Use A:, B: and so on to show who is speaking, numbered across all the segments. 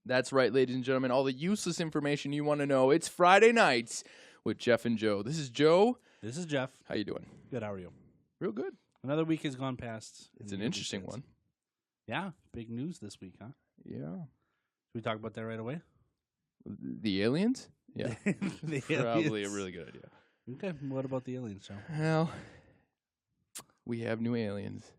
A: That's right, ladies and gentlemen. All the useless information you want to know. It's Friday nights with Jeff and Joe. This is Joe.
B: This is Jeff.
A: How you doing?
B: Good. How are you?
A: Real good.
B: Another week has gone past.
A: It's an interesting one.
B: Yeah. Big news this week, huh?
A: Yeah.
B: Should we talk about that right away?
A: The aliens? Yeah.
B: The
A: Probably
B: aliens.
A: a really good idea.
B: Okay. What about the aliens, Joe?
A: Well, we have new aliens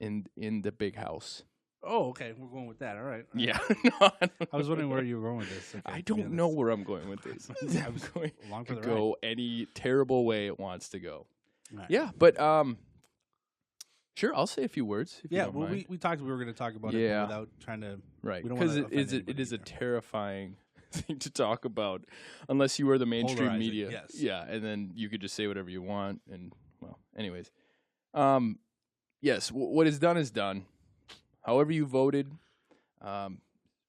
A: in the big house.
B: Oh, okay. We're going with that. All right.
A: Yeah. No,
B: I was wondering where you were going with this. Okay.
A: I don't know where I'm going with this. I'm going
B: Along
A: to
B: for the
A: go any terrible way it wants to go.
B: ride. Right.
A: Yeah, but sure, I'll say a few words. If you
B: Yeah.
A: don't
B: Well,
A: mind.
B: we talked. We were going to talk about it
A: Yeah.
B: but without trying to.
A: Right,
B: we don't
A: because
B: wanna offend
A: it
B: anybody
A: is a
B: here.
A: terrifying thing to talk about, unless you are the mainstream
B: Polarizing,
A: media.
B: yes.
A: Yeah, and then you could just say whatever you want. And well, anyways, yes, what is done. However you voted,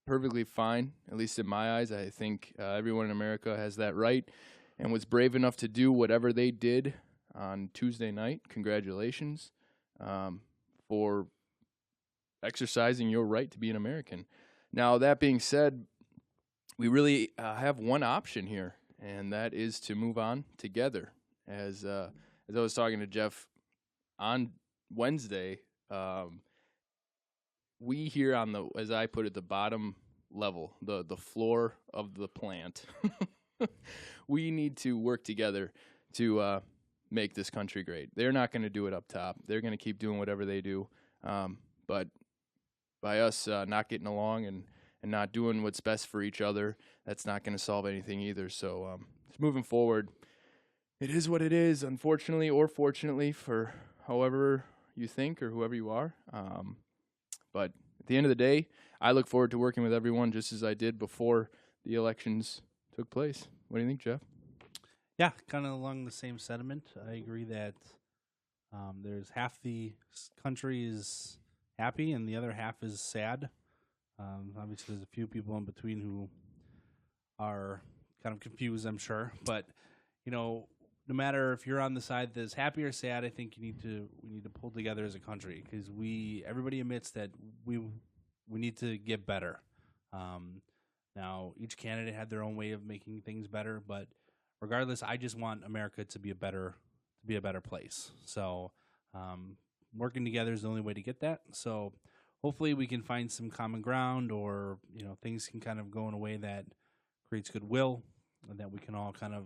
A: perfectly fine. At least in my eyes, I think everyone in America has that right, and was brave enough to do whatever they did on Tuesday night. Congratulations for exercising your right to be an American. Now, that being said, we really have one option here, and that is to move on together. As I was talking to Jeff on Wednesday, we here on the, as I put it, the bottom level, the floor of the plant, we need to work together to make this country great. They're not going to do it up top. They're going to keep doing whatever they do. But by us not getting along and not doing what's best for each other, that's not going to solve anything either. So moving forward, it is what it is, unfortunately or fortunately, for however you think or whoever you are. But at the end of the day, I look forward to working with everyone just as I did before the elections took place. What do you think, Jeff?
B: Yeah, kind of along the same sentiment. I agree that there's half the country is happy and the other half is sad. Obviously, there's a few people in between who are kind of confused, I'm sure. But, you know, no matter if you're on the side that's happy or sad, I think we need to pull together as a country because everybody admits that we need to get better. Now, each candidate had their own way of making things better, but regardless, I just want America to be a better place. So, working together is the only way to get that. So, hopefully, we can find some common ground, or things can kind of go in a way that creates goodwill, and that we can all kind of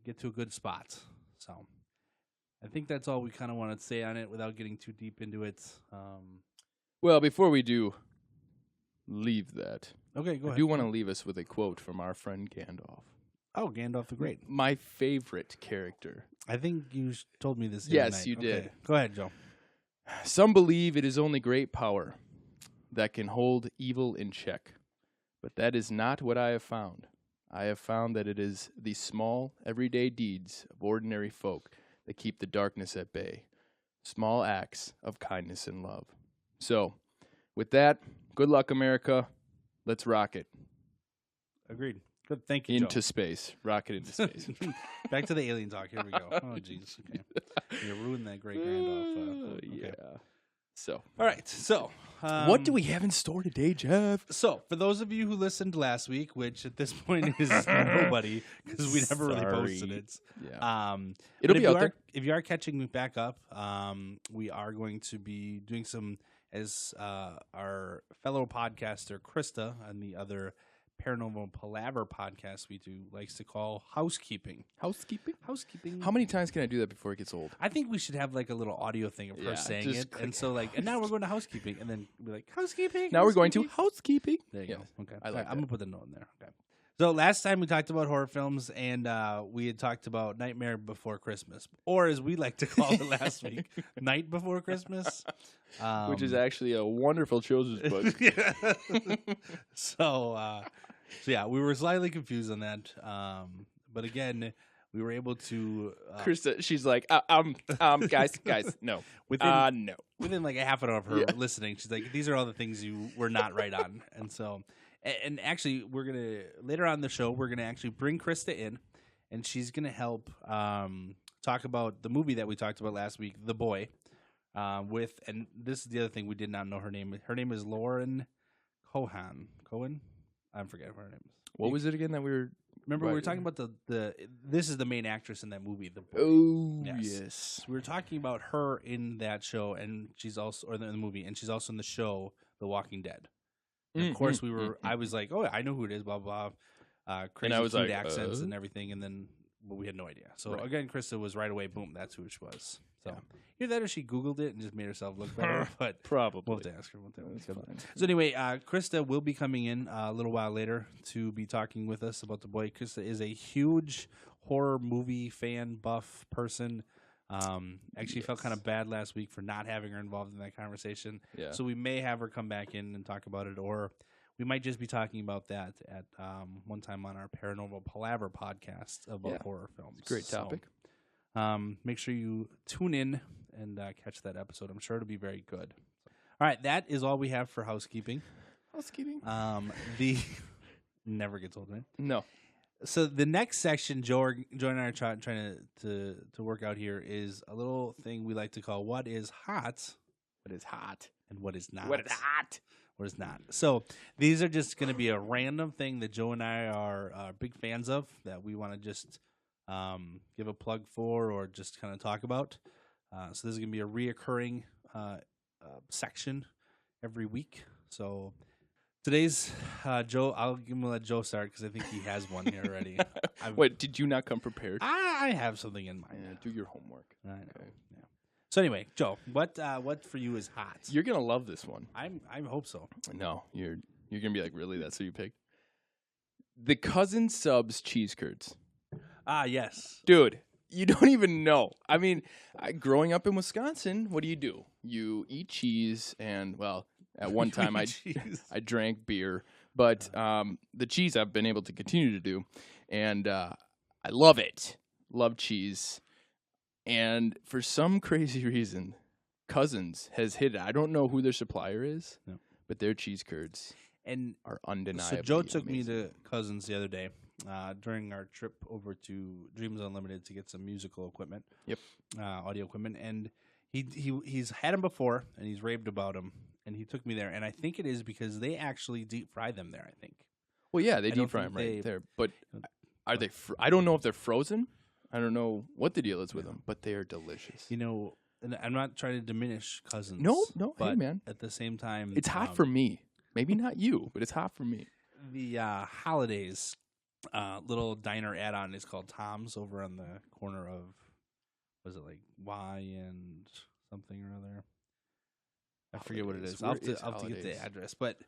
B: get to a good spot. So, I think that's all we kind of want to say on it without getting too deep into it.
A: Well, before we do leave that,
B: Okay, go
A: I
B: ahead.
A: do want to leave us with a quote from our friend Gandalf.
B: Oh, Gandalf the Great.
A: My favorite character.
B: I think you told me this. The
A: Yes,
B: other night.
A: you did.
B: Okay. Go ahead, Joe.
A: Some believe it is only great power that can hold evil in check, but that is not what I have found. I have found that it is the small, everyday deeds of ordinary folk that keep the darkness at bay. Small acts of kindness and love. So, with that, good luck, America. Let's rock it
B: Agreed. Good. Thank you,
A: into space. Rock it into space.
B: Back to the alien talk. Here we go. Oh, jeez. Okay. You ruined that great Gandalf. Okay.
A: Yeah. So,
B: All right. So,
A: what do we have in store today, Jeff?
B: So, for those of you who listened last week, which at this point is nobody because we never really posted
A: Sorry.
B: it.
A: Yeah.
B: It'll
A: be out there.
B: If you are catching me back up, we are going to be doing some, as our fellow podcaster Krista and the other Paranormal Palaver podcast we do likes to call housekeeping.
A: Housekeeping?
B: Housekeeping.
A: How many times can I do that before it gets old?
B: I think we should have like a little audio thing of her
A: Yeah,
B: saying
A: just
B: it,
A: click.
B: and so like, and now we're going to housekeeping, and then be like housekeeping.
A: Now we're going to
B: housekeeping.
A: housekeeping.
B: There you
A: Yeah,
B: go. Okay,
A: I like
B: I'm
A: that.
B: gonna put the note in there. Okay. So last time we talked about horror films, and we had talked about Nightmare Before Christmas, or as we like to call it last week, Night Before Christmas,
A: Which is actually a wonderful children's book.
B: yeah. So yeah, we were slightly confused on that, but again, we were able to
A: Krista, she's like, guys, no.
B: within
A: No.
B: within like a half an hour of her
A: Yeah.
B: listening, she's like, "These are all the things you were not right on." And so, and actually, we're gonna later on in the show, we're gonna actually bring Krista in, and she's gonna help talk about the movie that we talked about last week, The Boy. And this is the other thing we did not know her name. Her name is Lauren Cohen. I forget what her name is.
A: What was it again that we were?
B: Remember, we were talking about the. This is the main actress in that movie. The Boy.
A: Oh
B: Yes.
A: yes.
B: So we were talking about her in that show, and she's also in the movie, and she's also in the show The Walking Dead. And of course, we were. I was like, "Oh, I know who it is." Blah blah. Crazy
A: I was
B: cute
A: like,
B: accents and everything, and then we had no idea. So
A: Right.
B: again, Krista was right away. Boom, that's who she was. So
A: Yeah.
B: either that or she Googled it and just made herself look better. But
A: Probably.
B: we'll have to ask her.
A: That's fine.
B: So anyway, Krista will be coming in a little while later to be talking with us about The Boy. Krista is a huge horror movie fan, buff person. Actually felt kind of bad last week for not having her involved in that conversation.
A: Yeah.
B: So we may have her come back in and talk about it, or we might just be talking about that at one time on our Paranormal Palaver podcast about horror films.
A: Great topic.
B: So, make sure you tune in and catch that episode. I'm sure it'll be very good. All right, that is all we have for housekeeping.
A: Housekeeping.
B: The never gets old, right?
A: No.
B: So the next section, Joe and I are trying to work out here is a little thing we like to call what is hot,
A: What is hot?
B: and what is not.
A: What is hot?
B: What is not. So these are just going to be a random thing that Joe and I are big fans of that we want to just give a plug for or just kind of talk about. So this is going to be a reoccurring section every week. So today's Joe, I'm going to let Joe start because I think he has one here already.
A: Wait, did you not come prepared?
B: I have something in mind.
A: Yeah, do your homework.
B: I know. Yeah. So anyway, Joe, what for you is hot?
A: You're gonna love this one.
B: I hope so.
A: No, you're gonna be like, really? That's who you picked? The Cousin Subs cheese curds,
B: Yes.
A: dude. You don't even know. I mean, growing up in Wisconsin, what do? You eat cheese, and well, at one time I drank beer, but the cheese I've been able to continue to do, and I love it. Love cheese. And for some crazy reason, Cousins has hit it. I don't know who their supplier is, but their cheese curds
B: And
A: are undeniably
B: so Joe took
A: amazing.
B: me to Cousins the other day during our trip over to Dreams Unlimited to get some musical equipment.
A: Yep.
B: Audio equipment, and he's had them before, and he's raved about them, and he took me there, and I think it is because they actually deep fry them there. I think.
A: Well, yeah, they
B: I don't
A: deep fry them
B: think
A: right
B: they-
A: there. But are they? I don't know if they're frozen. I don't know what the deal is with them, but they are delicious.
B: You know, and I'm not trying to diminish Cousins.
A: No, hey,
B: but
A: man.
B: at the same time,
A: It's hot for me. Maybe not you, but it's hot for me.
B: the holidays. Little diner add-on is called Tom's over on the corner of, was it like Y and something or other? I forget what it is.
A: Holidays.
B: I'll have to get
A: Holidays?
B: the address. But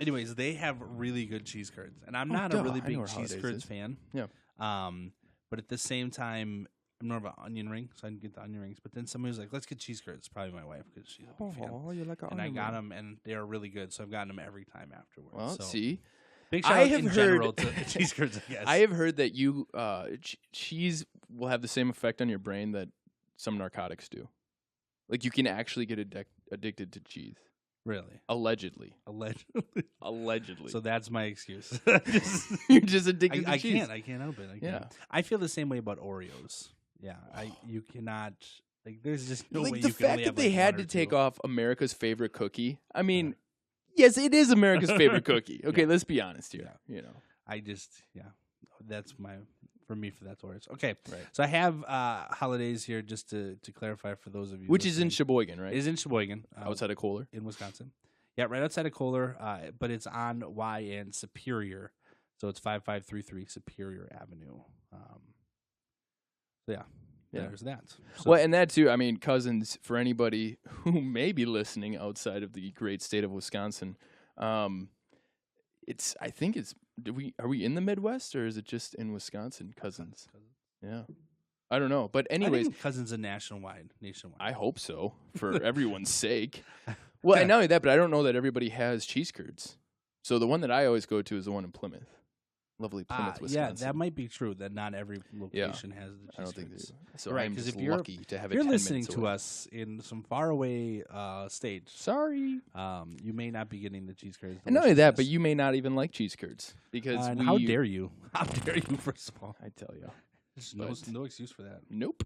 B: anyways, they have really good cheese curds, and I'm
A: Oh,
B: not
A: duh,
B: a really
A: I know
B: big
A: where
B: cheese
A: Holidays
B: curds
A: is.
B: fan.
A: Yeah.
B: But at the same time, I'm more of an onion ring, so I can get the onion rings. But then somebody was like, "Let's get cheese curds." Probably my wife because she's a big fan.
A: Oh, you like
B: And I got them, and they're really good. So I've gotten them every time afterwards.
A: Well,
B: so
A: see,
B: big shout
A: I
B: out
A: have
B: in
A: heard-
B: general to cheese curds. I guess
A: I have heard that you cheese will have the same effect on your brain that some narcotics do. Like you can actually get addicted to cheese.
B: really
A: Allegedly.
B: allegedly.
A: Allegedly.
B: So that's my excuse.
A: You're just addicted to
B: I
A: cheese.
B: can't help it. I can't.
A: Yeah.
B: I feel the same way about Oreos. Yeah, you cannot like. There's just no way
A: Like the
B: you can only
A: fact
B: have
A: that they
B: like
A: had
B: one
A: to
B: or
A: take
B: two.
A: off America's favorite cookie. I mean, yes, it is America's favorite cookie. Okay, let's be honest here. You know.
B: I just that's for me that's Oreos. Okay,
A: Right.
B: so I have holidays here just to clarify for those of you
A: Which is in
B: listening.
A: Sheboygan, right?
B: It is in Sheboygan,
A: Outside of Kohler.
B: in Wisconsin. Yeah, right outside of Kohler, but it's on Y and Superior, so it's 5533 Superior Avenue. So yeah, there's that. So,
A: Well, and that too, I mean, Cousins, for anybody who may be listening outside of the great state of Wisconsin, I think it's, are we in the Midwest or is it just in Wisconsin, Cousins? Yeah. I don't know. But anyways,
B: I think Cousins are nationwide.
A: I hope so, for everyone's sake. Well, and not only that, but I don't know that everybody has cheese curds. So the one that I always go to is the one in Plymouth. Lovely Plymouth, Wisconsin.
B: Yeah, that might be true. That not every location has the cheese
A: I don't think they
B: curds.
A: do. So
B: Right,
A: I'm
B: 'cause
A: just
B: if you're-
A: lucky to have
B: If
A: it
B: you're
A: 10
B: listening
A: minutes
B: to
A: away.
B: us in some faraway state,
A: Sorry.
B: you may not be getting the cheese curds.
A: And not only that, but
B: deliciousness.
A: you may not even like cheese curds because
B: And how dare you? How dare you? First of all,
A: I tell you,
B: there's
A: But-
B: no excuse for that.
A: nope,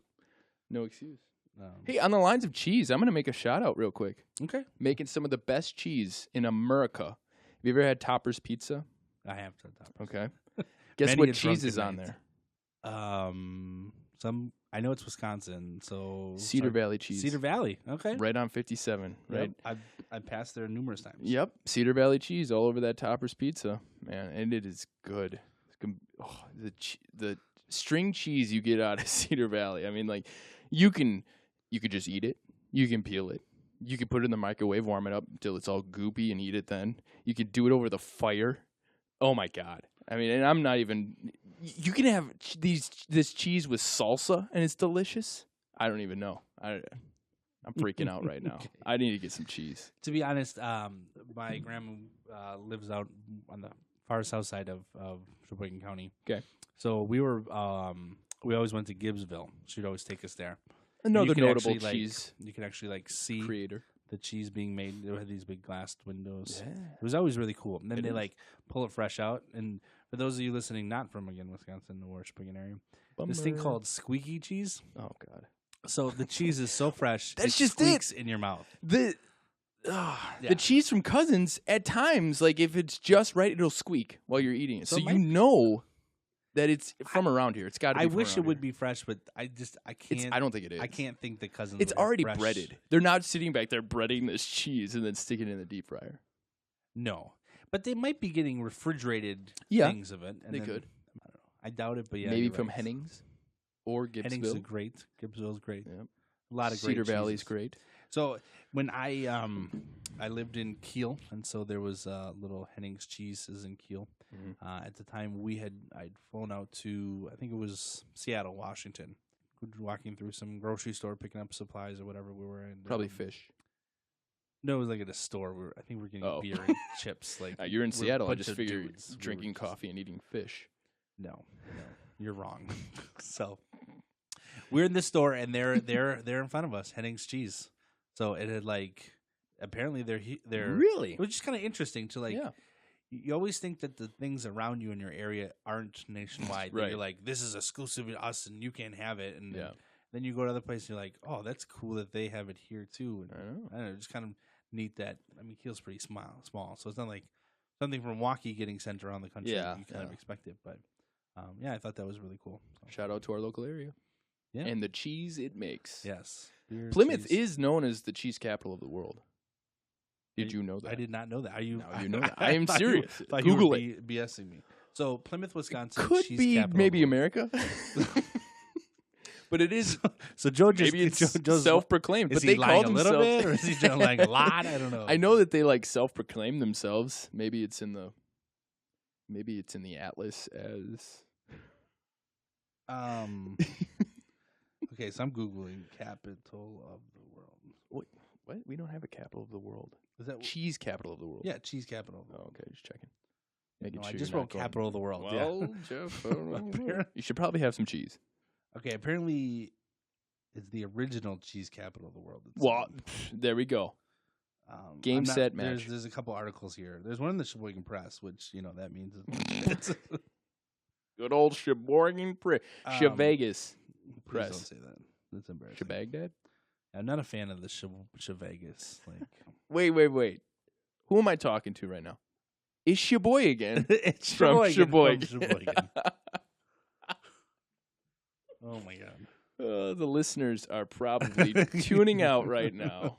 A: no excuse.
B: Um,
A: Hey, on the lines of cheese, I'm gonna make a shout out real quick.
B: okay.
A: Making some of the best cheese in America. Have you ever had Topper's Pizza?
B: I have said toppers.
A: Okay. Guess
B: Many
A: what
B: a
A: cheese
B: drunken
A: is on
B: night.
A: there?
B: I know it's Wisconsin, so
A: Cedar Valley cheese.
B: Cedar Valley. Okay.
A: Right on 57, right?
B: Yep. I've passed there numerous times.
A: Yep. Cedar Valley cheese all over that Topper's pizza, man, and it is good. Oh, the string cheese you get out of Cedar Valley. I mean, like you could just eat it. You can peel it. You can put it in the microwave, warm it up until it's all goopy, and eat it. Then you could do it over the fire. Oh my God! I mean, and I'm not even. You can have this cheese with salsa, and it's delicious. I don't even know. I'm freaking out right now.
B: Okay.
A: I need to get some cheese.
B: To be honest, my grandma lives out on the far south side of Sheboygan County.
A: Okay.
B: So we always went to Gibbsville. She'd always take us there.
A: Another
B: you could
A: notable
B: actually,
A: cheese
B: you could actually see
A: creator.
B: the cheese being made. They had these big glass windows.
A: Yeah.
B: It was always really cool. And then
A: It
B: they
A: is.
B: pull it fresh out. And for those of you listening, not from again Wisconsin or Sheboygan area, this thing
A: Bummer.
B: called squeaky cheese.
A: Oh God.
B: So the cheese is so fresh,
A: That's
B: it
A: just it.
B: squeaks in your mouth.
A: The
B: Yeah.
A: cheese from Cousins at times, like if it's just right, it'll squeak while you're eating it.
B: So
A: So
B: it
A: you
B: might-
A: know that it's from around here. It's got to be.
B: I
A: from
B: wish it
A: around
B: would
A: here.
B: be fresh, but I can't.
A: I don't think it is.
B: I can't think the cousins.
A: It's
B: would have
A: already
B: fresh-
A: breaded. They're not sitting back there breading this cheese and then sticking it in the deep fryer.
B: No, but they might be getting refrigerated
A: Yeah,
B: things of it. And
A: they
B: then-
A: could.
B: I don't know. I doubt it, but yeah,
A: Maybe
B: you're
A: from
B: right.
A: Hennings or
B: Hennings is
A: Gibbsville.
B: great. Gibbsville's great.
A: Yep.
B: A lot of great
A: Cedar Valley's
B: cheeses.
A: great.
B: So when I lived in Kiel, and so there was little Hennings cheeses in Kiel.
A: Mhm.
B: At the time, I'd flown out to, I think it was Seattle, Washington, walking through some grocery store, picking up supplies or whatever we were in.
A: Probably fish.
B: No, it was like at a store. I think we were getting
A: Oh.
B: beer and chips. Like
A: You're in
B: we're a
A: Seattle. I
B: bunch
A: just
B: of
A: figure
B: dudes. We were
A: drinking
B: just-
A: coffee and eating fish.
B: No, you're wrong. So we're in the store, and they're in front of us, Hennings cheese. So it had apparently they're
A: Really?
B: It was just kind of interesting to
A: Yeah.
B: You always think that the things around you in your area aren't nationwide. That
A: Right.
B: You're like, this is exclusive to us, and you can't have it. And
A: Yeah.
B: then you go to other places, you're like, oh, that's cool that they have it here too. And
A: I know.
B: I don't know, just kind of neat that. I mean, Kiel's pretty small, so it's not like something from Milwaukee getting sent around the country.
A: Yeah,
B: You kind of
A: yeah.
B: expect it, but yeah, I thought that was really cool. So,
A: Shout out to our local area.
B: Yeah.
A: And the cheese it makes.
B: yes, beer,
A: Plymouth
B: cheese.
A: is known as the cheese capital of the world. Did you know that?
B: I did not know that. Are you?
A: Now you know that. I am
B: thought you-
A: serious.
B: thought you were
A: Google it.
B: BSing me. So Plymouth, Wisconsin,
A: Could
B: cheese
A: be
B: capital
A: maybe
B: of the world.
A: America. But it is
B: So Joe just
A: maybe it's
B: Joe's,
A: self-proclaimed.
B: Is
A: But
B: he
A: they
B: lying
A: call
B: a little
A: themselves.
B: bit, or is he just lying a lot? I don't know.
A: I know that they self-proclaim themselves. Maybe it's in the atlas as.
B: Okay, so I'm googling capital of the world.
A: What? We don't have a capital of the world.
B: Is that
A: Cheese capital of the world.
B: yeah? Cheese capital. Of the
A: Oh,
B: world.
A: okay, just checking. Making
B: No, I
A: sure
B: just
A: you're
B: wrote
A: not going-
B: capital of the world.
A: Well, Jeff, I don't know. You should probably have some cheese.
B: Okay, apparently it's the original cheese capital of the world. It's,
A: Well, there we go. Game,
B: I'm not-
A: set, match.
B: There's a couple articles here. There's one in the Sheboygan Press, which that means it's
A: Good old Sheboygan Press. Vegas
B: Please
A: Press.
B: don't say that. That's embarrassing.
A: Shebagdad?
B: I'm not a fan of the Vegas.
A: Wait. Who am I talking to right now? It's Sheboygan
B: It's
A: from Sheboygan.
B: From Sheboygan. Oh my god.
A: The listeners are probably tuning out right now.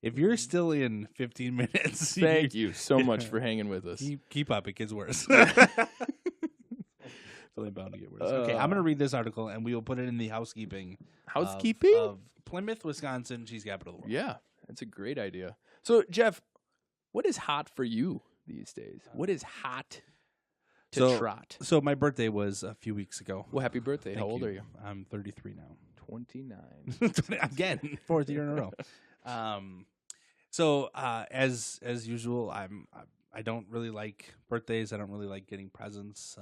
B: If you're still in 15 minutes,
A: Thank you so much for hanging with us.
B: Keep up. It gets worse. It's only bound to get worse. Okay, I'm going to read this article, and we will put it in the housekeeping.
A: Housekeeping?
B: Of Plymouth, Wisconsin, cheese capital of the world.
A: Yeah, that's a great idea. So, Jeff, what is hot for you these days? What is hot to trot?
B: So my birthday was a few weeks ago.
A: Well, happy birthday. How
B: Thank
A: old are you?
B: I'm 33 now.
A: 29.
B: Again, fourth year in a row. So as usual, I don't really like birthdays. I don't really like getting presents.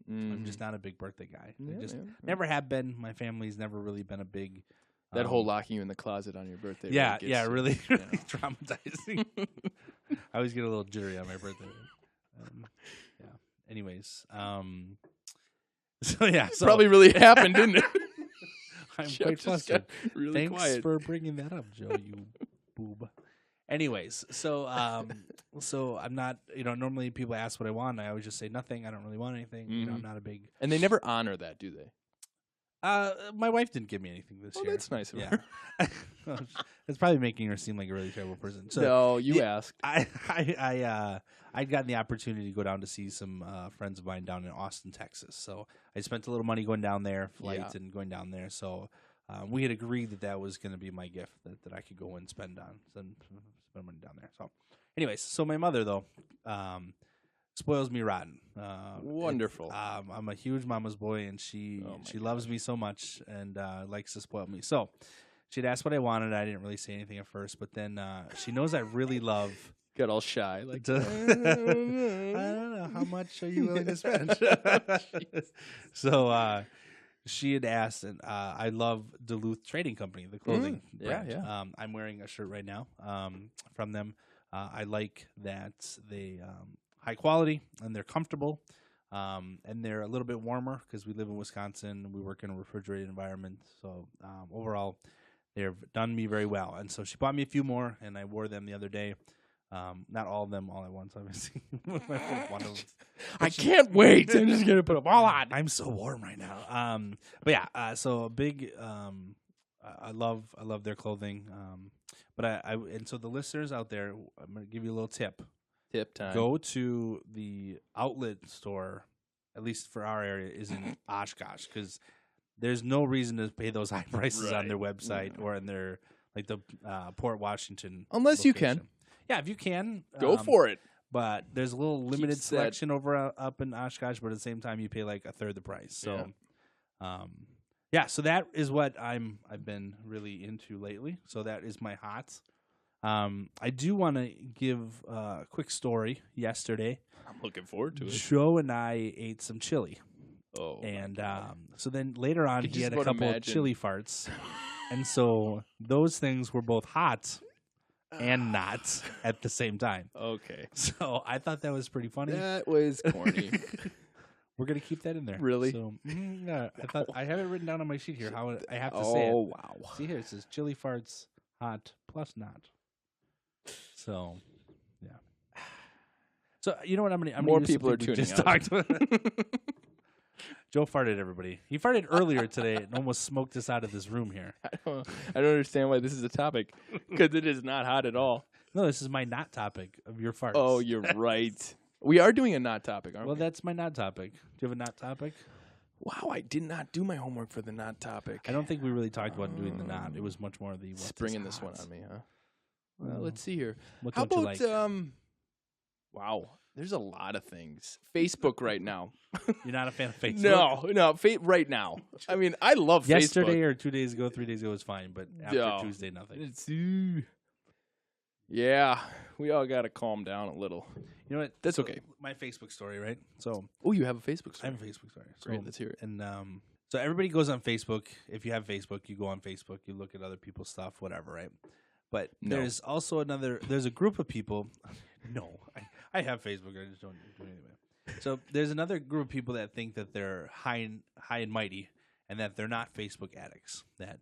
B: I'm just not a big birthday guy. I just never have been. My family's never really been a big.
A: That whole locking you in the closet on your birthday.
B: Yeah,
A: really
B: yeah,
A: gets
B: really,
A: you,
B: really traumatizing. I always get a little jittery on my birthday. Yeah. Anyways, so yeah, so
A: Probably really happened, didn't it?
B: I'm
A: Jeff
B: quite
A: just
B: flustered.
A: got really
B: Thanks
A: quiet.
B: for bringing that up, Joe. You boob. Anyways, so So I'm not, normally people ask what I want. I always just say nothing. I don't really want anything. I'm not a big.
A: And they never honor that, do they?
B: My wife didn't give me anything this year.
A: That's nice of
B: Yeah.
A: her.
B: It's probably making her seem like a really terrible person. So
A: No, you asked.
B: I'd gotten the opportunity to go down to see some friends of mine down in Austin, Texas. So I spent a little money going down there, flights and going down there. So we had agreed that was going to be my gift that I could go and spend money down there. So, anyways, so my mother though spoils me rotten.
A: Wonderful.
B: I'm a huge mama's boy, and she loves me so much and likes to spoil me. So she'd asked what I wanted. I didn't really say anything at first, but then she knows I really love.
A: Got all shy. Like,
B: I don't know. How much are you willing to spend? So she had asked, and I love Duluth Trading Company, the clothing brand.
A: Yeah.
B: I'm wearing a shirt right now from them. I like that they high quality and they're comfortable, and they're a little bit warmer because we live in Wisconsin. We work in a refrigerated environment, so overall, they've done me very well. And so she bought me a few more, and I wore them the other day. Not all of them all at once, obviously. One of
A: I can't wait. I'm just gonna put them all on.
B: I'm so warm right now. But yeah, so a big. I love their clothing. But and so the listeners out there, I'm gonna give you a little tip.
A: Tip time.
B: Go to the outlet store, at least for our area, is in Oshkosh, because there's no reason to pay those high prices on their website or in their the Port Washington.
A: Unless you can.
B: Yeah, if you can,
A: go for it.
B: But there's a little limited selection over up in Oshkosh, but at the same time, you pay like a third the price. So, so that is what I've been really into lately. So that is my hots. I do want to give a quick story. Yesterday,
A: I'm looking forward to it.
B: Joe and I ate some chili.
A: Oh,
B: and so then later on, he had a couple of chili farts, and so those things were both hot and not at the same time.
A: Okay.
B: So I thought that was pretty funny.
A: That was corny.
B: We're going to keep that in there.
A: Really?
B: So, yeah, I have it written down on my sheet here how I have to say it.
A: Oh, wow.
B: See here, it says chili farts, hot, plus not. So, yeah. So, you know what I'm going to
A: More people are tuning out.
B: Joe farted, everybody. He farted earlier today and almost smoked us out of this room here.
A: I don't understand why this is a topic, because it is not hot at all.
B: No, this is my not topic of your farts.
A: Oh, you're right. We are doing a not topic, aren't we?
B: Well, that's my not topic. Do you have a not topic?
A: Wow, I did not do my homework for the not topic.
B: I don't think we really talked about doing the not. It was much more the what's
A: springing this one on me, huh? Well,
B: Well,
A: let's see here.
B: What
A: How
B: don't
A: about
B: you like?
A: wow, there's a lot of things. Facebook right now.
B: You're not a fan of Facebook?
A: No, right now. I mean, I love
B: Yesterday
A: Facebook.
B: or 2 days ago, 3 days ago was fine, but after Tuesday, nothing.
A: Yeah, we all got to calm down a little.
B: You know what?
A: That's
B: So,
A: okay.
B: My Facebook story, right? So
A: Oh, you have a Facebook
B: I
A: story.
B: have a Facebook story. So,
A: Great, let's hear it.
B: And so everybody goes on Facebook. If you have Facebook, you go on Facebook. You look at other people's stuff, whatever, right? But
A: No.
B: there's also there's a group of people. No, I have Facebook. I just don't do anything with it. So there's another group of people that think that they're high and mighty, and that they're not Facebook addicts. That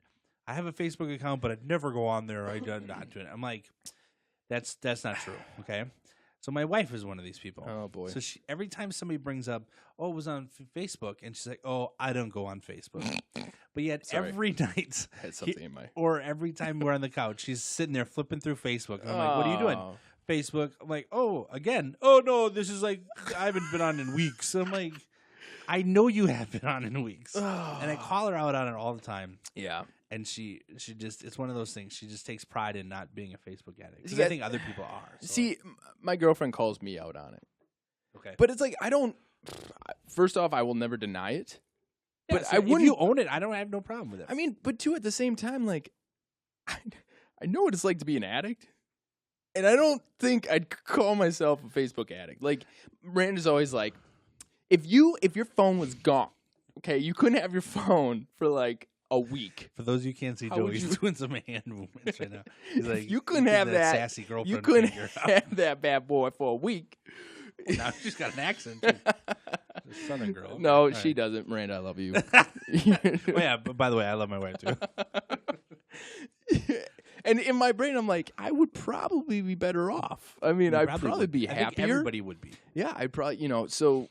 B: I have a Facebook account, but I'd never go on there. I'm not doing it. I'm like, that's not true. Okay. So my wife is one of these people.
A: Oh, boy.
B: So every time somebody brings up, oh, it was on Facebook, and she's like, oh, I don't go on Facebook. But yet
A: Sorry.
B: every night,
A: I had something in my.
B: or every time we're on the couch, she's sitting there flipping through Facebook. And I'm like, what are you doing?
A: Oh.
B: Facebook. I'm like, oh, again. Oh, no, this is like, I haven't been on in weeks. So I'm like, I know you have been on in weeks. And I call her out on it all the time.
A: Yeah.
B: And she just, it's one of those things. She just takes pride in not being a Facebook addict. Because
A: See,
B: I think other people are. So.
A: See, my girlfriend calls me out on it.
B: Okay.
A: But it's like, I don't. First off, I will never deny it.
B: Yeah,
A: But
B: so
A: I wouldn't.
B: if you own it, I have no problem with it.
A: I mean, but too, at the same time, like, I know what it's like to be an addict. And I don't think I'd call myself a Facebook addict. Like, Rand is always like, if your phone was gone, okay, you couldn't have your phone for like a week.
B: For those of you who can't see
A: How
B: Joe,
A: would
B: he's
A: you-
B: doing some hand movements right now. He's
A: If
B: like,
A: you couldn't
B: he's
A: have that,
B: sassy girlfriend.
A: you couldn't
B: figure.
A: have that bad boy for a week.
B: Now she's got an accent. Too. She's a Southern girl.
A: No,
B: All
A: she
B: right.
A: doesn't. Miranda, I love you.
B: Oh, yeah, but by the way, I love my wife too.
A: And in my brain, I'm like, I would probably be better off. I mean,
B: You
A: I'd probably
B: would.
A: be
B: I
A: happier.
B: think everybody would be.
A: Yeah, I'd probably, so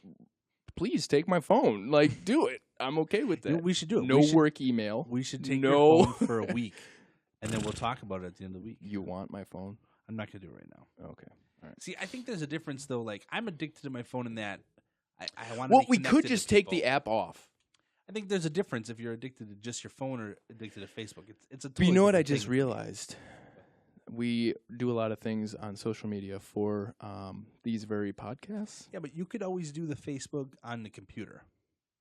A: please take my phone. Like, do it. I'm okay with that.
B: We should do it.
A: No work email.
B: We should take
A: No.
B: your phone for a week, and then we'll talk about it at the end of the week.
A: You want my phone?
B: I'm not going to do it right now.
A: Okay. All right.
B: See, I think there's a difference, though. Like, I'm addicted to my phone in that I want to
A: Well,
B: be
A: we could
B: connected
A: just
B: to
A: take
B: people.
A: the app off.
B: I think there's a difference if you're addicted to just your phone or addicted to Facebook. It's a
A: But
B: totally
A: you know what I
B: different
A: just
B: thing.
A: realized? We do a lot of things on social media for these very podcasts.
B: Yeah, but you could always do the Facebook on the computer.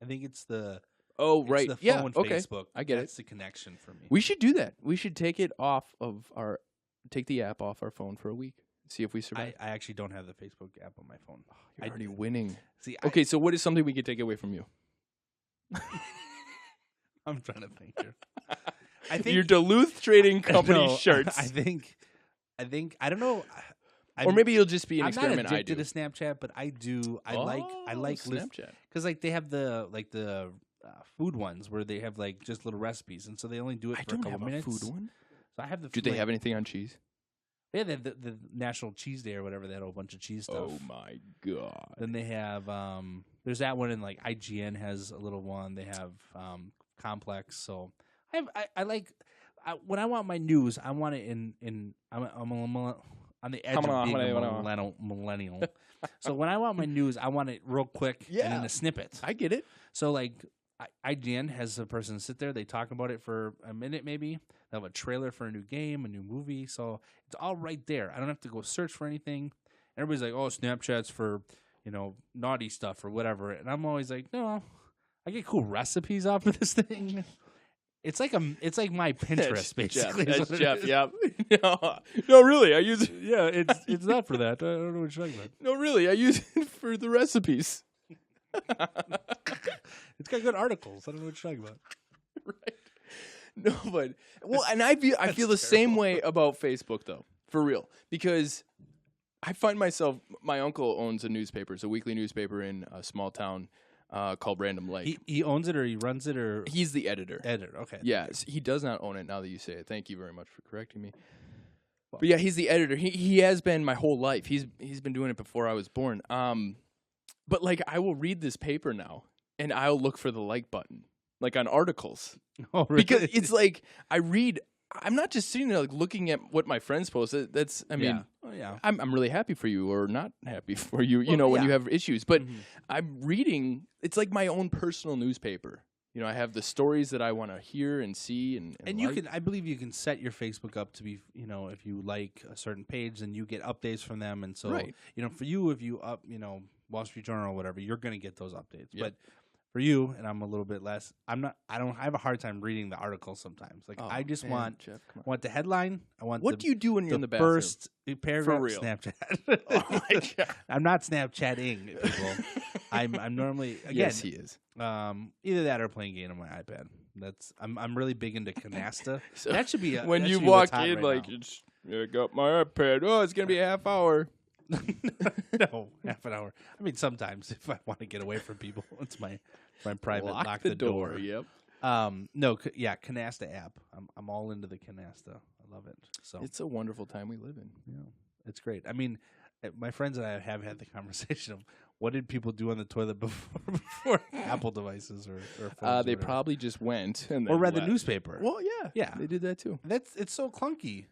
B: I think it's the
A: Oh, right.
B: the
A: Yeah,
B: phone
A: okay.
B: Facebook.
A: I get it.
B: That's the connection for me.
A: We should do that. We should take it off of take the app off our phone for a week. See if we survive.
B: I actually don't have the Facebook app on my phone.
A: You're already winning.
B: See,
A: Okay, so what is something we could take away from you?
B: I'm trying to think here. I think
A: Your Duluth Trading Company
B: No,
A: shirts.
B: I think I don't know.
A: Or maybe it'll just be an
B: I'm not
A: experiment I
B: addicted
A: do.
B: to Snapchat, but I do. I like
A: Snapchat.
B: because like they have the food ones where they have like just little recipes, and so they only do it
A: I
B: for a
A: don't
B: couple
A: have
B: minutes.
A: a food one.
B: So I have the.
A: Do they have anything on cheese?
B: Yeah, they have the National Cheese Day or whatever. They had a whole bunch of cheese stuff.
A: Oh my god!
B: Then they have there's that one, and like IGN has a little one. They have Complex. So I like when I want my news, I want it in I'm on the edge of being a millennial. So when I want my news, I want it real quick and in a snippet.
A: I get it.
B: So like IGN has a person sit there, they talk about it for a minute maybe. They have a trailer for a new game, a new movie. So it's all right there. I don't have to go search for anything. Everybody's like, oh, Snapchat's for, naughty stuff or whatever. And I'm always like, no, I get cool recipes off of this thing. It's like my Pinterest, basically.
A: That's Jeff. Yep. No, really, I use it.
B: Yeah, it's not for that. I don't know what you're talking about.
A: No, really, I use it for the recipes.
B: It's got good articles. I don't know what you're talking about.
A: Right. No, but and I feel the same way about Facebook though, for real, because I find myself. My uncle owns a newspaper, it's a weekly newspaper in a small town called Random Lake.
B: He owns it or he runs it or
A: He's the editor.
B: Okay.
A: Yes, he does not own it. Now that you say it, thank you very much for correcting me. But yeah, he's the editor. He has been my whole life. He's been doing it before I was born. But like I will read this paper now, and I'll look for the like button, like on articles.
B: Oh, really?
A: Because it's like I read. I'm not just sitting there like looking at what my friends post. I mean, I'm really happy for you or not happy for you. When you have issues. But I'm reading. It's like my own personal newspaper. I have the stories that I want to hear and see, and
B: you can. I believe you can set your Facebook up to be. If you like a certain page, then you get updates from them, and so
A: Right.
B: For you, if you up, Wall Street Journal or whatever, you're going to get those updates.
A: Yep.
B: But for you, and I'm a little bit less. I have a hard time reading the articles sometimes. Like I just want
A: Jeff, come on.
B: want the headline. I want
A: What do you do when you're in the bathroom?
B: first paragraph.
A: For real.
B: Snapchat.
A: Oh my god!
B: I'm not Snapchatting people. I'm normally again.
A: Yes, he is.
B: Either that or playing game on my iPad. I'm really big into Canasta.
A: So
B: that should be
A: when
B: that
A: you
B: should be what's
A: walk
B: hot
A: in,
B: right
A: like
B: now.
A: I got my iPad. Oh, it's gonna be a half hour.
B: No, half an hour. I mean, sometimes if I want to get away from people, it's my private lock the door.
A: Yep.
B: No, Canasta app. I'm all into the Canasta. I love it. So
A: It's a wonderful time we live in.
B: yeah, it's great. I mean, my friends and I have had the conversation of what did people do on the toilet before Apple devices or phones or
A: They
B: whatever.
A: probably just went and
B: or
A: then
B: read the
A: left.
B: newspaper.
A: Well, yeah,
B: Yeah.
A: they did that too.
B: It's so clunky.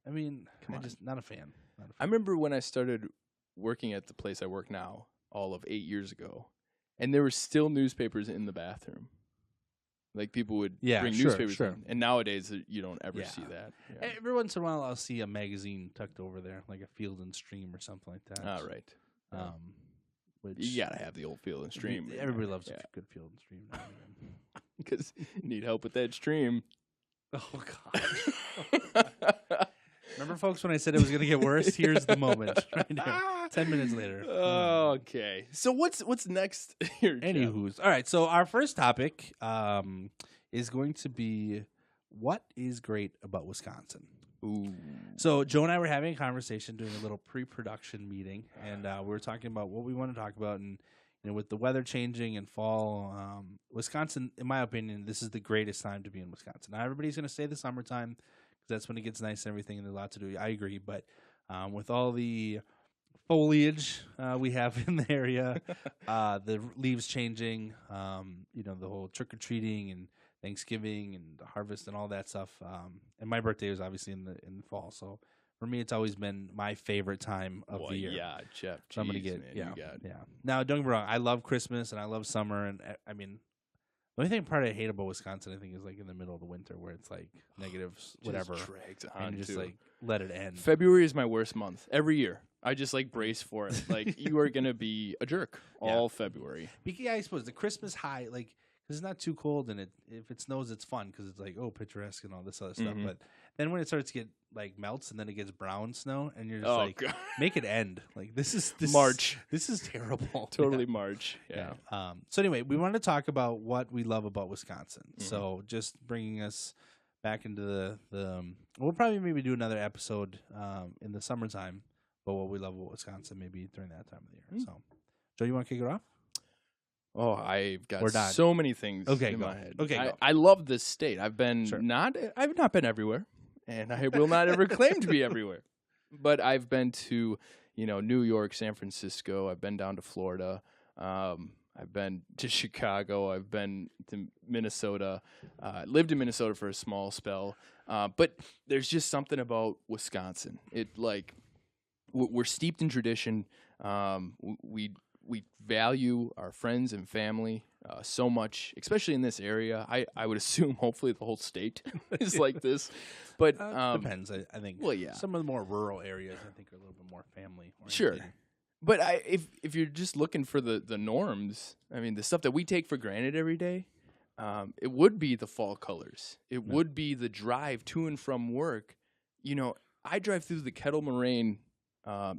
B: I mean,
A: Come
B: I'm
A: on.
B: just not a fan.
A: I remember when I started working at the place I work now, all of 8 years ago, and there were still newspapers in the bathroom. Like people would bring newspapers in, and nowadays you don't ever see that. Yeah.
B: Every once in a while, I'll see a magazine tucked over there, like a Field and Stream or something like that.
A: All right.
B: Which
A: You gotta have the old Field and Stream. in
B: Everybody
A: there.
B: loves a good Field and Stream. now and then.
A: because you need help with that stream.
B: Oh God! Remember, folks, when I said it was going to get worse? Here's the moment. Right now. 10 minutes later.
A: Okay. So what's next here? Jeff?
B: Anywho's. All right. So our first topic is going to be what is great about Wisconsin.
A: Ooh.
B: So Joe and I were having a conversation, doing a little pre-production meeting, and we were talking about what we want to talk about. And with the weather changing and fall, Wisconsin, in my opinion, this is the greatest time to be in Wisconsin. Now everybody's going to say the summertime that's when it gets nice and everything, and there's a lot to do. I agree, but with all the foliage we have in the area, the leaves changing, the whole trick or treating and Thanksgiving and the harvest and all that stuff. And my birthday was obviously in the fall, so for me, it's always been my favorite time of the year.
A: Yeah, Jeff.
B: So I'm gonna get
A: man,
B: yeah. Now, don't get me wrong, I love Christmas and I love summer, and I mean, the only part I hate about Wisconsin, I think, is like in the middle of the winter where it's like negatives, whatever,
A: just drags on
B: and you just
A: too.
B: like let it end.
A: February is my worst month every year. I just like brace for it. Like you are gonna be a jerk all February.
B: Yeah, I suppose the Christmas high, like, because it's not too cold, and if it snows, it's fun because it's like picturesque and all this other stuff. But then when it starts to get like melts and then it gets brown snow, and you're just
A: God.
B: make it end. Like this
A: March.
B: This is terrible.
A: Totally March. Yeah.
B: So anyway, we wanted to talk about what we love about Wisconsin. So just bringing us back into the we'll probably maybe do another episode in the summertime. But what we love about Wisconsin, maybe during that time of the year. So, Joe, you want to kick it off?
A: Oh, I've got so many things in my head.
B: Okay,
A: I love this state. I've been I've not been everywhere, and I will not ever claim to be everywhere. But I've been to, New York, San Francisco. I've been down to Florida. I've been to Chicago. I've been to Minnesota. Lived in Minnesota for a small spell. But there's just something about Wisconsin. We're steeped in tradition. We value our friends and family so much, especially in this area. I would assume, hopefully, the whole state is like this. But
B: depends. I think.
A: Well, yeah.
B: Some of the more rural areas, I think, are a little bit more family oriented.
A: Sure. But if you're just looking for the norms, I mean, the stuff that we take for granted every day, it would be the fall colors. It would be the drive to and from work. I drive through the Kettle Moraine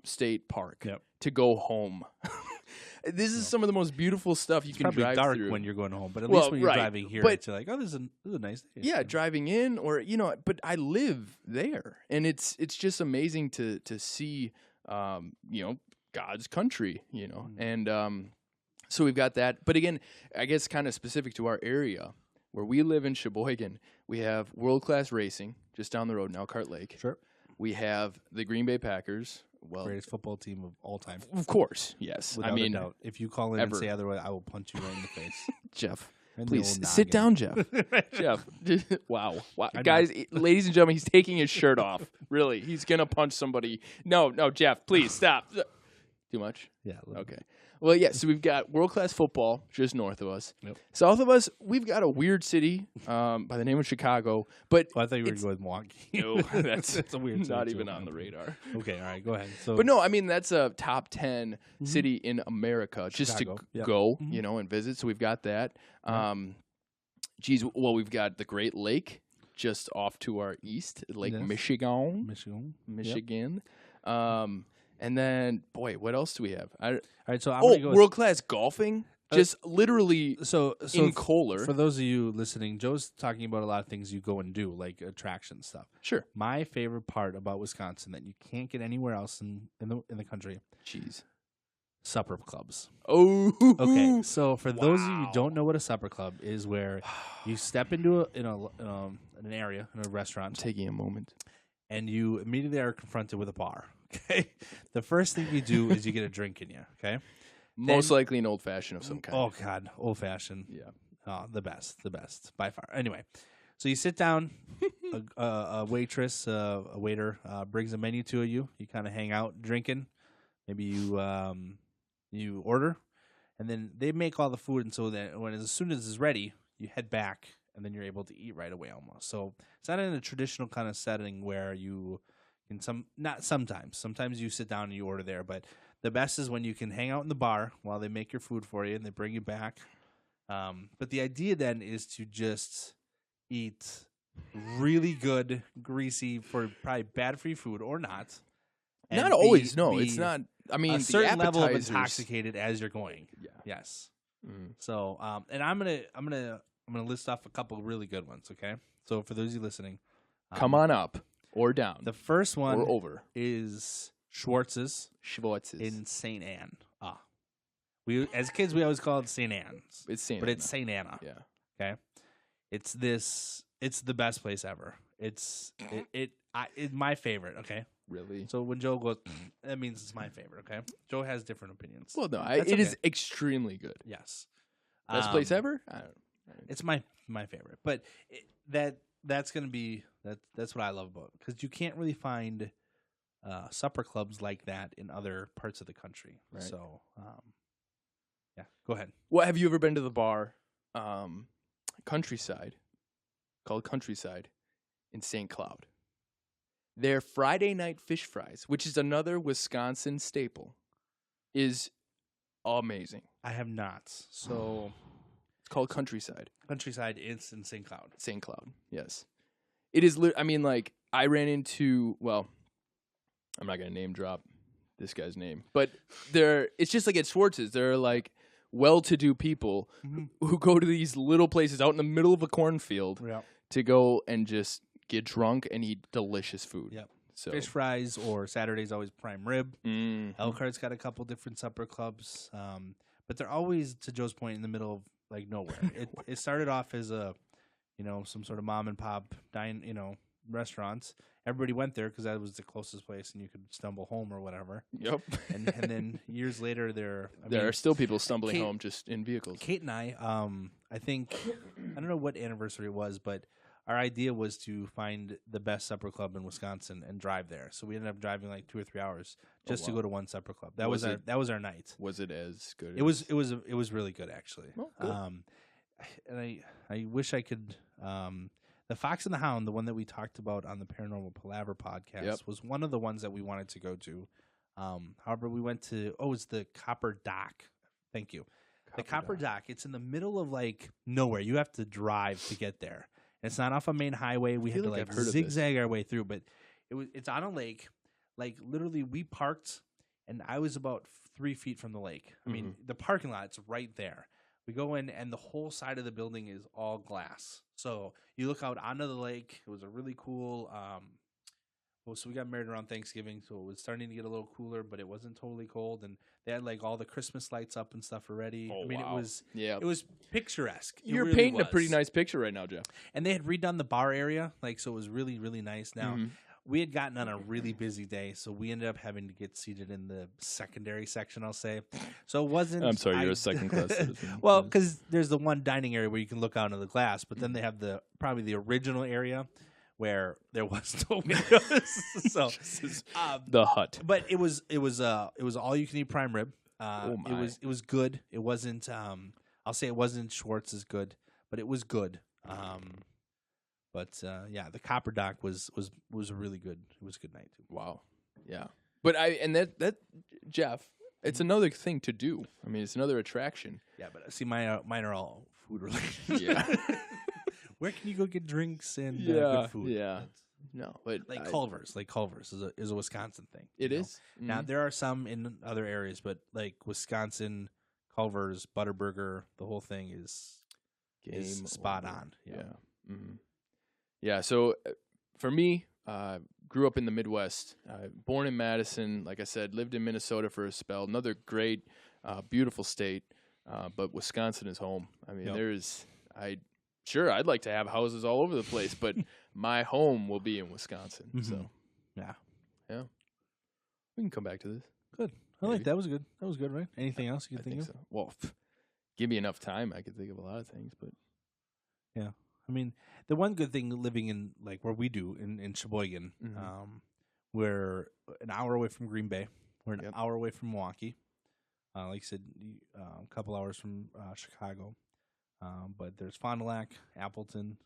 A: State Park to go home. This is some of the most beautiful stuff you can drive through.
B: It's probably dark when you're going home, but at least when you're driving here, it's like, this is a nice day.
A: Yeah, driving in but I live there, and it's just amazing to see, God's country, and so we've got that. But again, I guess kind of specific to our area where we live in Sheboygan, we have world-class racing just down the road in Elkhart Lake.
B: Sure.
A: We have the Green Bay Packers.
B: Greatest football team of all time.
A: Of course, yes.
B: Without a doubt. If you call in and say otherwise, I will punch you right in the face.
A: Jeff, please sit down, Jeff. Jeff, wow. Guys, ladies and gentlemen, he's taking his shirt off. Really, he's going to punch somebody. No, Jeff, please stop. Too much?
B: Yeah.
A: Okay. Well, yeah, so we've got world-class football just north of us.
B: Yep.
A: South of us, we've got a weird city by the name of Chicago. But
B: I thought you were going to go with Milwaukee.
A: No, that's
B: a weird
A: not even on the radar.
B: Okay, all right, go ahead. So,
A: but no, I mean, that's a top 10 city in America just to go, and visit. So we've got that. We've got the Great Lake just off to our east, Lake Michigan.
B: Michigan.
A: And then, boy, what else do we have?
B: All right, so I'm gonna go
A: world-class golfing, just literally in Kohler.
B: For those of you listening, Joe's talking about a lot of things you go and do, like attraction stuff.
A: Sure.
B: My favorite part about Wisconsin that you can't get anywhere else in the country.
A: Jeez.
B: Supper clubs.
A: Oh.
B: Okay, so for those of you who don't know what a supper club is, where you step into an area, in a restaurant.
A: Taking a moment.
B: And you immediately are confronted with a bar. Okay, the first thing you do is you get a drink in you. Okay,
A: most likely an old fashioned of some kind.
B: Oh God, old fashioned.
A: Yeah,
B: the best by far. Anyway, so you sit down. A waitress, a waiter brings a menu to you. You kind of hang out drinking. Maybe you order, and then they make all the food. And so that as soon as it's ready, you head back, and then you're able to eat right away almost. So it's not in a traditional kind of setting where you. Sometimes you sit down and you order there, but the best is when you can hang out in the bar while they make your food for you and they bring you back. But the idea then is to just eat really good, greasy, for probably bad for you food or not.
A: Not always. No, it's not. I mean,
B: a certain
A: the
B: level of intoxicated as you're going.
A: Yeah.
B: Yes. So, and I'm gonna list off a couple of really good ones. Okay. So for those of you listening,
A: come on up. Or down.
B: The first one
A: or over.
B: is Schwartz's in St. Anne. We as kids we always called it St. Anne's.
A: It's St.
B: But it's St. Anna.
A: Yeah.
B: Okay. It's the best place ever. It's my favorite. Okay,
A: Really?
B: so when Joe goes, that means it's my favorite. Okay, Joe has different opinions.
A: Well, no,
B: That's
A: it is
B: okay.
A: extremely good.
B: Yes,
A: Best place
B: Um,
A: ever? I don't know.
B: It's my favorite, but that's gonna be that's what I love about it because you can't really find supper clubs like that in other parts of the country.
A: Right.
B: So, yeah, go ahead.
A: What, have you ever been to the bar, Countryside, called Countryside, in St. Cloud? Their Friday night fish fries, which is another Wisconsin staple, is amazing.
B: I have not. So,
A: It's called Countryside,
B: Countryside is in St. Cloud.
A: St. Cloud. Yes, it is. I mean, like I ran into. Well, I'm not gonna name drop this guy's name, but it's just like at Schwartz's. There are like well-to-do people who go to these little places out in the middle of a cornfield
B: Yeah.
A: to go and just get drunk and eat delicious food.
B: Yep.
A: So
B: Fish fries or Saturday's always prime rib.
A: Mhm.
B: Elkhart's got a couple different supper clubs, but they're always, to Joe's point, in the middle of like nowhere. It started off as some sort of mom and pop restaurants. Everybody went there because that was the closest place, and you could stumble home or whatever.
A: Yep.
B: And then years later, there
A: are still people stumbling
B: Kate-
A: home just in vehicles.
B: Kate and I think I don't know what anniversary it was, but our idea was to find the best supper club in Wisconsin and drive there. So we ended up driving like 2 or 3 hours just to
A: wow.
B: go to one supper club. That
A: Was
B: was our night.
A: Was it as good?
B: It was really good actually.
A: Oh, cool.
B: And I wish I could. The Fox and the Hound, the one that we talked about on the Paranormal Palaver podcast,
A: Yep.
B: was one of the ones that we wanted to go to. However, we went to it's the Copper Dock. Thank you. The Copper Dock. It's in the middle of like nowhere. You have to drive to get there. It's not off a main highway. We had to
A: like
B: like
A: I've heard of
B: zigzag our way through, but it's on a lake. Like literally, we parked, and I was about 3 feet from the lake. I mean, the parking lot's right there. We go in, and the whole side of the building is all glass. So you look out onto the lake. It was a really cool. So we got married around Thanksgiving, so it was starting to get a little cooler, but it wasn't totally cold. And they had like all the Christmas lights up and stuff already.
A: Oh,
B: I mean,
A: wow.
B: it was picturesque. It
A: You're
B: really
A: painting a
B: was.
A: pretty nice picture right now, Jeff.
B: And they had redone the bar area, like so it was really, really nice. Now
A: Mhm.
B: we had gotten on a really busy day, so we ended up having to get seated in the secondary section, I'll say. So it wasn't.
A: I'm sorry, you're a second-class citizen.
B: Well, because there's the one dining area where you can look out into the glass, but then they have probably the original area where there was no windows. So,
A: The hut.
B: but it was all you can eat prime rib.
A: Oh my.
B: It was good. It wasn't. I'll say it wasn't Schwartz's good, but it was good. But yeah, the Copper Dock was a really good. It was a good night too.
A: Wow. Yeah. But that Jeff, it's another thing to do. I mean, it's another attraction.
B: Yeah, but see, mine are all food related.
A: Yeah.
B: Where can you go get drinks and
A: Yeah,
B: good food?
A: yeah.
B: That's-
A: No, but
B: Like Culver's is a Wisconsin thing.
A: It
B: you know?
A: is.
B: Now
A: Mhm.
B: there are some in other areas, but like Wisconsin, Culver's, Butterburger, the whole thing is
A: Game
B: spot
A: over.
B: on.
A: Yeah. Mhm. Yeah. So for me, grew up in the Midwest. Born in Madison. Like I said, lived in Minnesota for a spell. Another great, beautiful state. But Wisconsin is home. I mean,
B: Yep.
A: I'd like to have houses all over the place, but my home will be in Wisconsin.
B: Mhm.
A: So
B: Yeah,
A: we can come back to this.
B: good. I
A: Maybe.
B: like that. Was good. That was good, right? Anything else you
A: I
B: can think of?
A: so. Well, give me enough time, I could think of a lot of things. But
B: I mean, the one good thing living in like where we do in Sheboygan,
A: Mhm.
B: we're an hour away from Green Bay. We're an
A: Yep.
B: hour away from Milwaukee. Like I said, a couple hours from Chicago. But there's Fond du Lac, Appleton,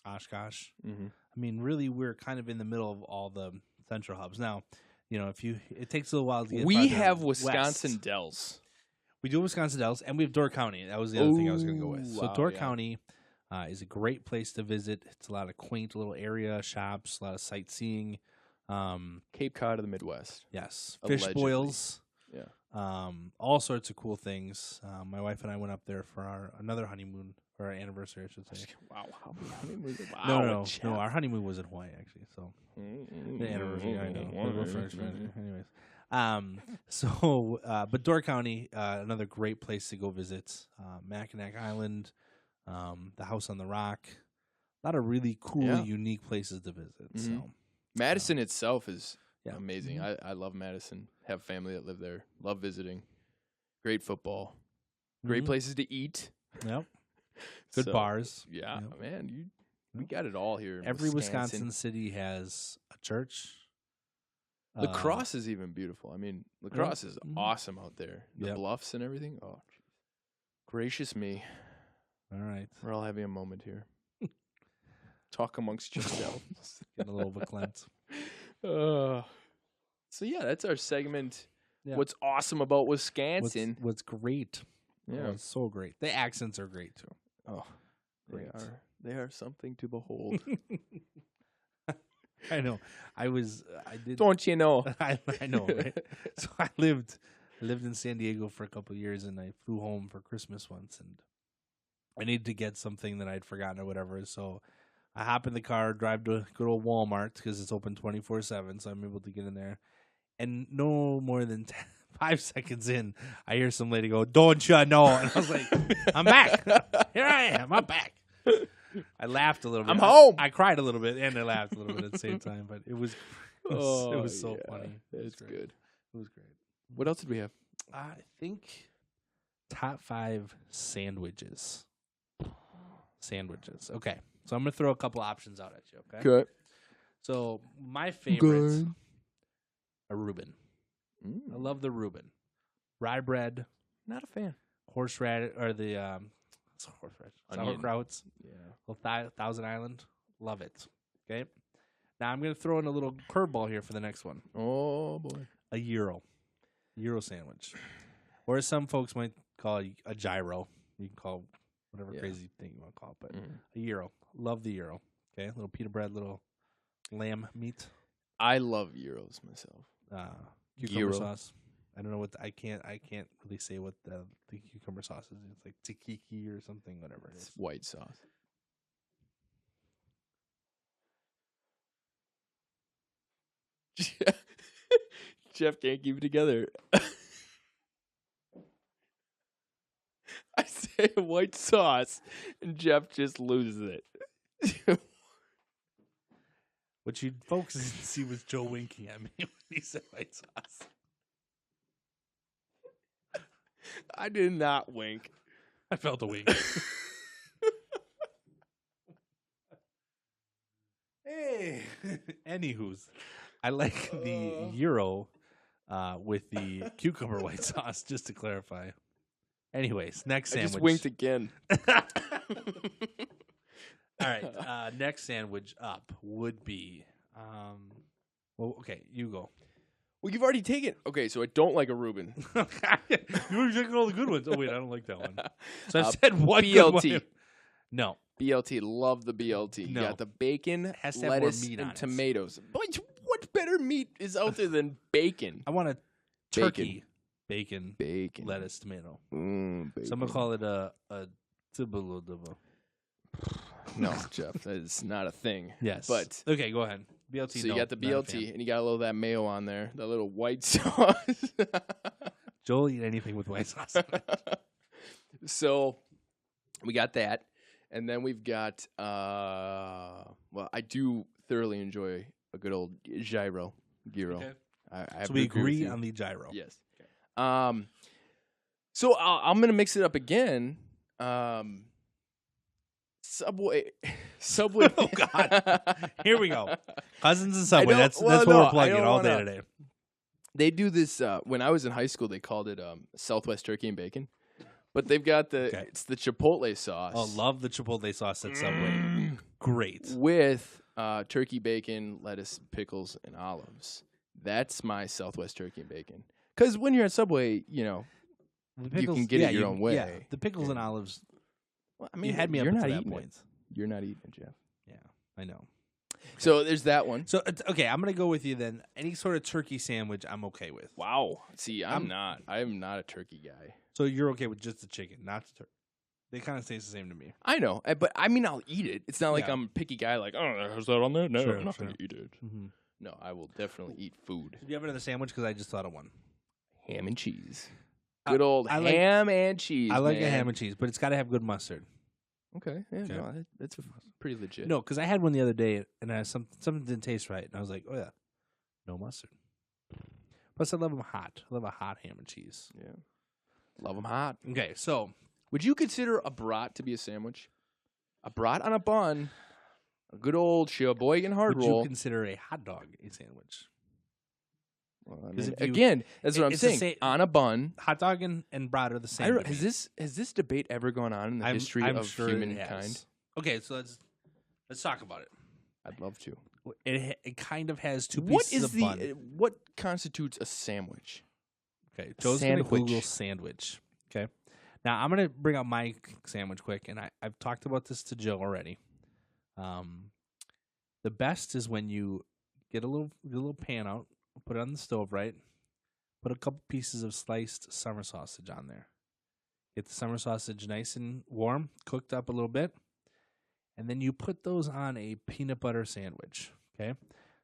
B: Oshkosh.
A: mhm.
B: I mean, really, we're kind of in the middle of all the central hubs. Now, it takes a little while to get.
A: We
B: farther
A: have
B: west.
A: Wisconsin Dells.
B: We do Wisconsin Dells, and we have Door County. That was the other thing I was going to go with.
A: Ooh,
B: So
A: wow,
B: Door
A: yeah.
B: County is a great place to visit. It's a lot of quaint little area shops, a lot of sightseeing.
A: Cape Cod of the Midwest.
B: Yes, fish
A: Allegedly.
B: boils.
A: Yeah.
B: All sorts of cool things. My wife and I went up there for another honeymoon, or our anniversary, I should say.
A: Wow.
B: No. Our honeymoon was in Hawaii, actually. So the anniversary, I know. We'll go first, right? Anyways, but Door County, another great place to go visit. Mackinac Island, the House on the Rock, a lot of really cool,
A: Yeah.
B: unique places to visit.
A: Mhm.
B: So
A: Madison itself is
B: Yeah.
A: amazing. I love Madison. Have family that live there. Love visiting. Great football. Great
B: Mhm.
A: places to eat.
B: Yep. Good
A: So,
B: bars.
A: Yeah,
B: Yep.
A: man, we
B: Yep.
A: got it all here. In
B: Every Wisconsin city has a church.
A: La Crosse is even beautiful. I mean, La Crosse is
B: Mhm.
A: awesome out there. The
B: Yep.
A: bluffs and everything. Oh, geez. Gracious me.
B: All right.
A: We're all having a moment here. Talk amongst yourselves.
B: Getting a little verklempt.
A: So yeah, that's our segment.
B: Yeah.
A: What's awesome about Wisconsin?
B: What's great?
A: Yeah.
B: Oh, it's so great. The accents are great too.
A: Oh,
B: Great.
A: They are something to behold.
B: I know. I did.
A: Don't you know?
B: I know, right? So I lived in San Diego for a couple of years, and I flew home for Christmas once, and I needed to get something that I'd forgotten or whatever. So I hop in the car, drive to good old Walmart because it's open 24/7, so I'm able to get in there. And no more than 5 seconds in, I hear some lady go, "Don't you know?" And I was like, "I'm back. Here I am. I'm back." I laughed a little bit.
A: I'm home.
B: I cried a little bit and I laughed a little bit at the same time, but it was so
A: yeah,
B: funny. It was
A: It's
B: great.
A: good.
B: It was great.
A: What else did we have?
B: I think top 5 sandwiches. Sandwiches. Okay. So I'm going to throw a couple options out at you, okay?
A: Good.
B: So my favorites are Reuben. I love the Reuben. Rye bread,
A: Not a fan.
B: horseradish, or the what's horseradish?
A: Onion.
B: Sauerkrauts,
A: Yeah.
B: little Thousand Island. Love it. Okay. Now I'm going to throw in a little curveball here for the next one.
A: Oh boy.
B: A gyro sandwich, or as some folks might call it, a gyro. You can call it whatever
A: Yeah.
B: crazy thing you want to call it, but
A: Mm.
B: a gyro. Love the gyro. Okay, little pita bread, little lamb meat,
A: I love gyros myself.
B: cucumber
A: Gyro.
B: sauce. I don't know what I can't really say what the cucumber sauce is. It's like tzatziki or something, whatever it
A: It's
B: is.
A: white sauce. Jeff can't keep it together. I say white sauce, and Jeff just loses it.
B: What you folks didn't see was Joe winking at me when he said white sauce.
A: I did not wink.
B: I felt a wink. Hey, anywho's, I like the gyro with the cucumber white sauce. Just to clarify. Anyways, next
A: I
B: sandwich.
A: just winked again.
B: All right, next sandwich up would be. Well, okay, you go.
A: Well, you've already taken. Okay, so I don't like a Reuben.
B: You were taking all the good ones. Oh wait, I don't like that one. So I
A: Uh,
B: said one good
A: BLT.
B: one. No,
A: BLT, love the BLT.
B: No.
A: You got the bacon,
B: Has to have more
A: lettuce,
B: meat on
A: and
B: it.
A: tomatoes. What better meat is out there than bacon?
B: I want a turkey, bacon,
A: Bacon.
B: lettuce, tomato.
A: Bacon.
B: Some would call it a tibble-dibble.
A: No, Jeff, that is not a thing.
B: Yes,
A: But
B: okay, go ahead. BLT.
A: so you
B: no,
A: got the
B: not a fan.
A: BLT, and you got a little of that mayo on there, that little white sauce.
B: Joel eat anything with white sauce.
A: So we got that, and then we've got. Well, I do thoroughly enjoy a good old gyro.
B: Okay.
A: I have
B: So
A: to
B: we
A: with
B: agree
A: you.
B: on the gyro.
A: Yes. So I'm gonna mix it up again. Subway.
B: Oh, God. Here we go. Cousins and Subway.
A: don't-
B: That's
A: well,
B: what
A: no,
B: we're
A: I
B: plugging
A: don't
B: all day
A: wanna-
B: today.
A: They do this when I was in high school. They called it Southwest Turkey and Bacon, but they've got
B: Okay.
A: it's the Chipotle sauce.
B: Oh, love the Chipotle sauce at Subway. Great.
A: With turkey, bacon, lettuce, pickles, and olives. That's my Southwest Turkey and Bacon. Because when you're at Subway, you know,
B: The
A: you can get it your
B: you-
A: own way.
B: Yeah, the pickles and olives.
A: well, I
B: You had me up
A: you're
B: until
A: not
B: that
A: eating
B: point.
A: it. You're not eating it, Jeff.
B: Yeah, I know.
A: So there's that one.
B: So okay, I'm gonna go with you then. Any sort of turkey sandwich, I'm okay with.
A: Wow. See,
B: I'm-
A: I'm not a turkey guy.
B: So you're okay with just the chicken, not the turkey. They kind of taste the same to me.
A: I know, but I mean, I'll eat it. It's not like
B: Yeah.
A: I'm a picky guy. Like, oh, is that on there? No,
B: Sure,
A: I'm not
B: sure.
A: gonna eat it.
B: Mm-hmm.
A: No, I will definitely eat food.
B: Do you have another sandwich? Because I just thought of one.
A: Ham and cheese.
B: I-
A: Good old
B: I like-
A: ham and cheese.
B: I like a
A: man.
B: ham and cheese, but it's got to have good mustard.
A: Okay. Yeah.
B: Okay.
A: No, that's pretty legit.
B: No, because I had one the other day, and something didn't taste right, and I was like, oh yeah, no mustard. Plus, I love them hot. I love a hot ham and cheese.
A: Yeah. Love them hot.
B: Okay, so
A: Would you consider a brat to be a sandwich? A brat on a bun, a good old Sheboygan hard
B: would
A: roll.
B: you consider a hot dog a sandwich?
A: Well, I
B: 'Cause
A: mean,
B: if you-
A: again, that's what I'm
B: it's the
A: saying.
B: same-
A: On a bun.
B: Hot dog and brat are the
A: I
B: same.
A: don't,
B: to me.
A: has this debate ever gone on in the history
B: I'm
A: of
B: sure it
A: humankind?
B: has. Okay, so let's talk about it.
A: I'd love to.
B: It kind of has two
A: What
B: pieces
A: is
B: of
A: the
B: bun.
A: what constitutes a sandwich?
B: Okay, Joe's going to
A: sandwich.
B: Google sandwich. Okay, now I'm going to bring out my sandwich quick, and I've talked about this to Joe already. The best is when you get a little pan out, put it on the stove, right? Put a couple pieces of sliced summer sausage on there. Get the summer sausage nice and warm, cooked up a little bit, and then you put those on a peanut butter sandwich. Okay,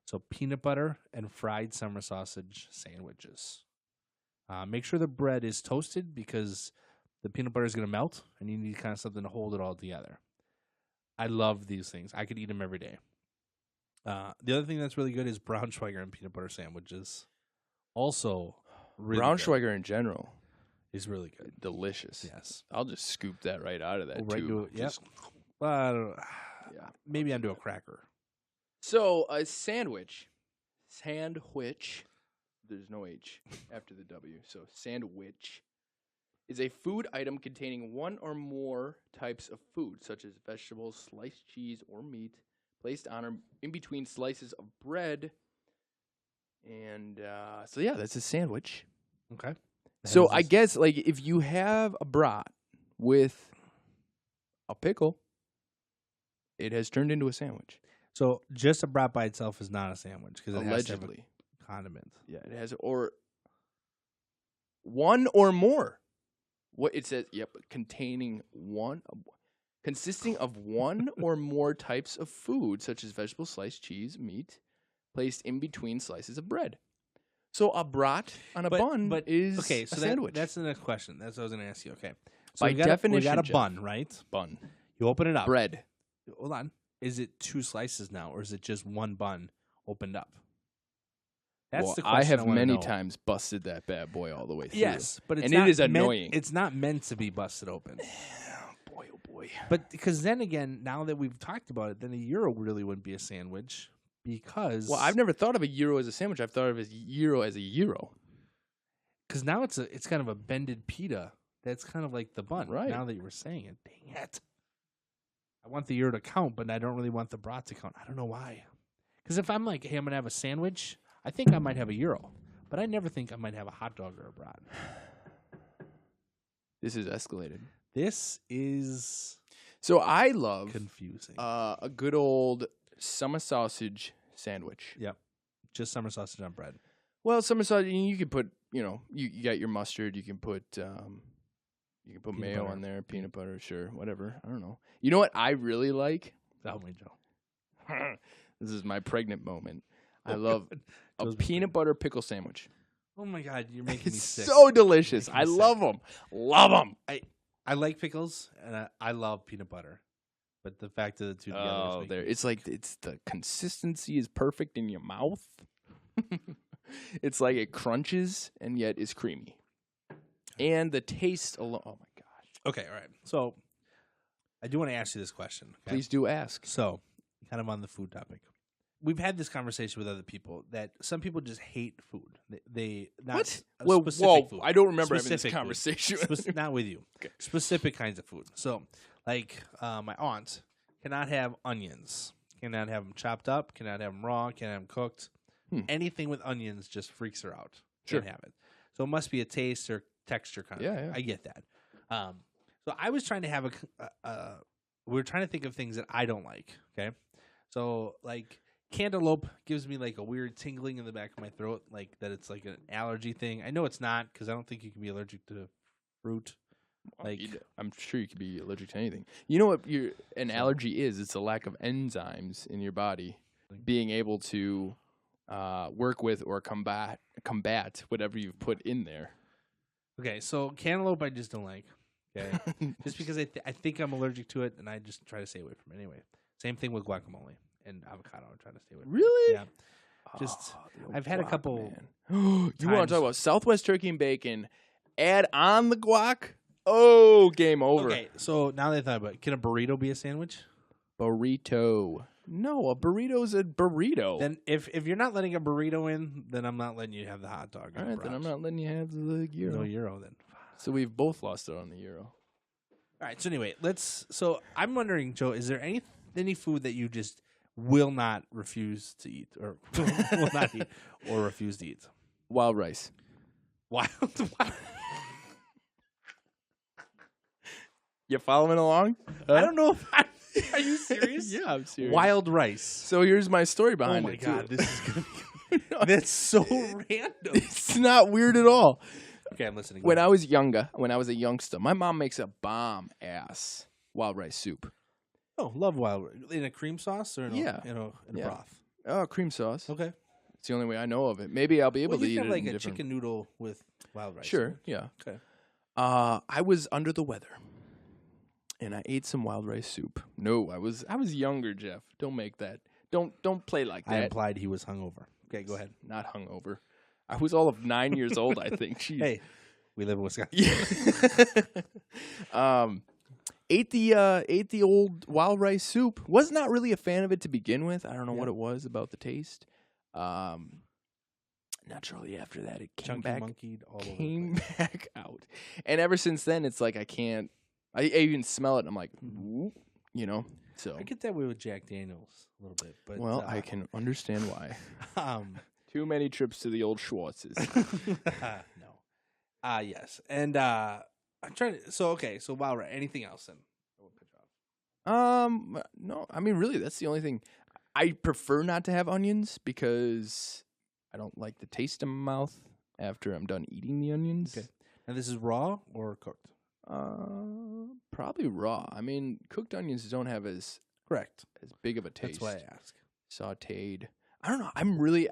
B: so peanut butter and fried summer sausage sandwiches. Make sure the bread is toasted because the peanut butter is going to melt, and you need kind of something to hold it all together. I love these things. I could eat them every day. The other thing that's really good is Braunschweiger and peanut butter sandwiches. Also, really
A: Braunschweiger in general
B: is really good.
A: delicious.
B: Yes.
A: I'll just scoop that right out of that
B: Right
A: tube.
B: into it. Yep.
A: Just-
B: Well, I don't know.
A: Yeah.
B: Maybe onto a cracker.
A: So a sandwich, there's no H after the W. So sandwich is a food item containing one or more types of food, such as vegetables, sliced cheese, or meat, placed on or in between slices of bread. And so yeah, that's a sandwich.
B: Okay.
A: So I guess like if you have a brat with a pickle, it has turned into a sandwich.
B: So just a brat by itself is not a sandwich because it has to have
A: Allegedly.
B: a condiment.
A: Yeah, it has or one or more. What it says, yep, consisting of one or more types of food, such as vegetables, sliced cheese, meat, placed in between slices of bread. So a brat on a bun is
B: okay. So
A: a sandwich.
B: that's the next question. That's what I was going to ask you. Okay. So
A: By
B: we got
A: definition,
B: a
A: Jeff.
B: bun, right?
A: bun,
B: You open it up.
A: bread.
B: Hold on. Is it two slices now, or is it just one bun opened up? That's
A: Well,
B: the
A: I
B: question
A: have
B: wanna
A: many
B: know.
A: times busted that bad boy all the way through.
B: Yes, but it's
A: and
B: not
A: it is
B: meant-
A: annoying.
B: It's not meant to be busted open.
A: Boy, oh boy.
B: But because then again, now that we've talked about it, then a gyro really wouldn't be a sandwich because
A: Well, I've never thought of a gyro as a sandwich. I've thought of a gyro as a gyro.
B: because now it's kind of a bended pita. That's kind of like the bun.
A: Right.
B: Now that you were saying it, dang it. I want the gyro to count, but I don't really want the brat to count. I don't know why. Because if I'm like, hey, I'm gonna have a sandwich, I think I might have a gyro, but I never think I might have a hot dog or a brat.
A: This is escalated.
B: This is
A: So I love
B: confusing.
A: a good old summer sausage sandwich.
B: Yep. Just summer sausage on bread.
A: Well, summer sausage, you can put, you got your mustard. You can put
B: Peanut
A: mayo
B: butter.
A: on there, peanut butter, sure, whatever. I don't know. You know what I really like?
B: Tell me, Joe.
A: This is my pregnant moment. I love a
B: Joe's been
A: peanut butter pickle sandwich.
B: Oh my God, you're making me
A: It's
B: sick.
A: so delicious.
B: Making me
A: I
B: sick.
A: love them. Love them.
B: I like pickles and I love peanut butter, but the fact of the two together. is
A: Oh,
B: making
A: there.
B: me
A: It's like the consistency is perfect in your mouth. It's like it crunches and yet is creamy. And the taste alone. Oh my gosh.
B: Okay, all right. So I do want to ask you this question. Okay?
A: Please do ask.
B: So, kind of on the food topic. We've had this conversation with other people that some people just hate food. They not
A: What?
B: a
A: Well,
B: specific
A: whoa,
B: food.
A: I don't remember having
B: Specific
A: this
B: food.
A: conversation.
B: Not with you.
A: Okay.
B: Specific kinds of food. So, like my aunt cannot have onions. Cannot have them chopped up. Cannot have them raw. Cannot have them cooked. Anything with onions just freaks her out.
A: Sure.
B: Can't have it. So it must be a taste or texture kind of
A: Yeah,
B: thing.
A: yeah.
B: I get that. So I was trying to have we were trying to think of things that I don't like. Okay. So like cantaloupe gives me like a weird tingling in the back of my throat, like that it's like an allergy thing. I know it's not because I don't think you can be allergic to fruit. Like
A: I'm sure you could be allergic to anything. You know what an allergy is? It's a lack of enzymes in your body being able to work with or combat whatever you've put in there.
B: Okay, so cantaloupe I just don't like. Okay, just because I think I'm allergic to it, and I just try to stay away from it anyway. Same thing with guacamole and avocado. I'm trying to stay away from.
A: Really?
B: Yeah. Just
A: the old
B: I've had a
A: guac,
B: couple
A: man. You want to
B: times-
A: talk about Southwest turkey and bacon? Add on the guac. Oh, game over.
B: Okay, so now that I thought about it, can a burrito be a sandwich?
A: Burrito. No, a burrito's a burrito.
B: Then if you're not letting a burrito in, then I'm not letting you have the hot dog.
A: All right, then I'm not letting you have the gyro.
B: No gyro then.
A: So we've both lost it on the gyro.
B: All right. So anyway, So I'm wondering, Joe, is there any food that you just will not refuse to eat, or will not eat, or refuse to eat?
A: Wild rice.
B: Wild.
A: You following along?
B: I don't know if are you serious?
A: Yeah, I'm serious.
B: Wild rice.
A: So here's my story
B: Oh
A: behind
B: my
A: it.
B: god,
A: too.
B: this is gonna be. That's so random.
A: It's not weird at all.
B: Okay, I'm listening.
A: When I was a youngster, my mom makes a bomb ass wild rice soup.
B: love wild rice in a cream sauce or in
A: Yeah.
B: in a
A: Yeah.
B: broth.
A: Oh, cream sauce.
B: Okay.
A: It's the only way I know of it. Maybe I'll be able
B: Well,
A: to
B: you
A: eat
B: can
A: it
B: have like
A: in
B: a
A: different.
B: chicken noodle with wild rice.
A: Sure. Yeah.
B: Okay.
A: I was under the weather, and I ate some wild rice soup. No, I was younger, Jeff. Don't make that. Don't play like
B: I
A: that.
B: implied he was hungover. Okay, go ahead.
A: Not hungover. I was all of 9 years old, I think. Jeez.
B: Hey, we live in Wisconsin.
A: Yeah. Ate the old wild rice soup. Was not really a fan of it to begin with. I don't know what
B: Yeah.
A: it was about the taste. Naturally after that, it came
B: Chunky
A: back.
B: monkeyed all over. the
A: Came
B: place.
A: back out, and ever since then, it's like I can't. I even smell it, and I'm like,
B: Mm-hmm.
A: "Ooh," you know. So
B: I get that way with Jack Daniels a little bit, but
A: well, I can understand why.
B: um
A: Too many trips to the old Schwartz's.
B: no. Yes. And I'm trying to so wow, right. Anything else then? I won't cut you off.
A: No, I mean, really, that's the only thing. I prefer not to have onions because I don't like the taste in my mouth after I'm done eating the onions.
B: Okay. And this is raw or cooked?
A: Probably raw. I mean, cooked onions don't have as
B: Correct.
A: big of a taste.
B: That's why I ask.
A: Sautéed. I don't know.